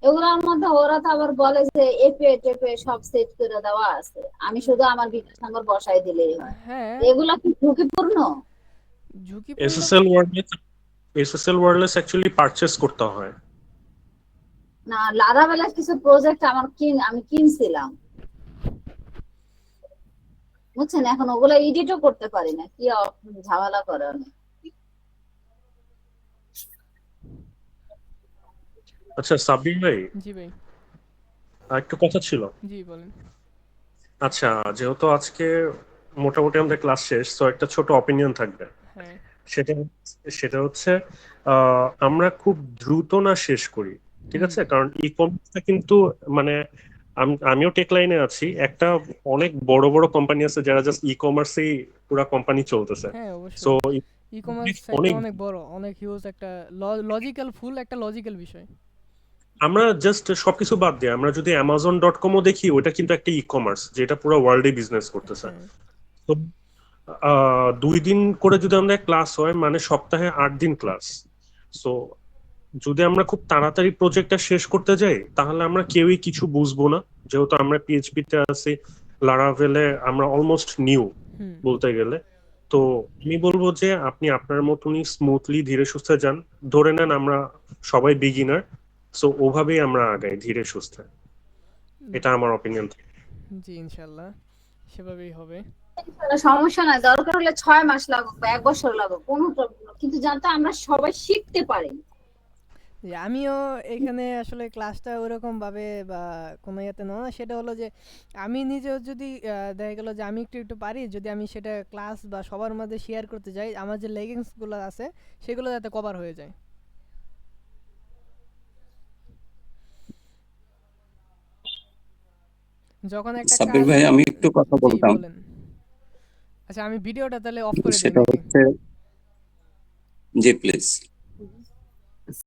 এগুলোর মধ্যে ওরা তো আবার বলে যে এপিআই টেপিআই সব সেট করে দেওয়া আছে, আমি শুধু আমার বিকাশ নাম্বার বসাই দিলেই হয়। হ্যাঁ, এগুলা কি ঝুঁকিপূর্ণ? এসএসএল ওয়্যারলেস অ্যাকচুয়ালি পারচেজ করতে হয়। না, লারাবেলের কিছু প্রজেক্ট আমি কিনছিলাম, বুঝছেন? এখন ওগুলা এডিটও করতে পারি না, কি ঝামেলা করে অনেক। আচ্ছা সাব্বির ভাই, জি ভাই। একটু কথা ছিল। জি বলেন। আচ্ছা, যেহেতু আজকে মোটামুটি আমাদের ক্লাস শেষ, তো একটা ছোট অপিনিয়ন থাকবে। হ্যাঁ, সেটা হচ্ছে আমরা খুব দ্রুত না শেষ করি, ঠিক আছে? কারণ ই কমার্সটা কিন্তু মানে আমিও টেক লাইনে আছি, একটা অনেক বড় বড় কোম্পানি আছে যারা জাস্ট ই কমার্সেই পুরো কোম্পানি চলতেছে। হ্যাঁ সো অবশ্যই ই কমার্স অনেক অনেক বড়, অনেক হিউজ একটা লজিক্যাল বিষয়। আমরা জাস্ট সবকিছু বাদ দিয়ে আমরা যদি Amazon.com-ও দেখি, ওটা কিন্তু একটা ই কমার্স যেটা পুরো ওয়ার্ল্ডে বিজনেস করতেছে। তো 2 দিন করে যদি আমাদের ক্লাস হয় মানে সপ্তাহে 8 দিন ক্লাস। সো যদি আমরা খুব তাড়াতাড়ি প্রজেক্টটা শেষ করতে যাই তাহলে আমরা কেউই কিছু বুঝবো না, যেহেতু আমরা পিএইচপি তে আছি, লারাভেলে আমরা অলমোস্ট নিউ বলতে গেলে। তো আমি বলবো যে আপনি আপনার মতনই স্মুথলি ধীরে সুস্থে যান। ধরে নেন আমরা সবাই বিগিনার, সো ওভাবেই আমরা আগাই ধীরে সুস্থে। এটা আমার অপিনিয়ন। জি ইনশাআল্লাহ সেভাবেই হবে। সমস্যা নাই, দরকার হলে 6 মাস লাগুক বা 1 বছর লাগুক, কোনো প্রবলেম না, কিন্তু যাতে আমরা সবাই শিখতে পারি। আমিও এখানে আসলে ক্লাসটা ওরকম ভাবে বা কোনো ইয়েতে না, সেটা হলো যে আমি নিজেও যদি দেখা গেল যে আমি একটু পারি, যদি আমি সেটা ক্লাস বা সবার মধ্যে শেয়ার করতে যাই, আমার যে লেগিংসগুলো আছে সেগুলো যাতে কভার হয়ে যায়। যখন একটা সাব্বির ভাই, আমি একটু কথা বলতাম। বলেন। আচ্ছা, আমি ভিডিওটা তাহলে অফ করে দিই সেটা নাকি? হচ্ছে, জি প্লিজ।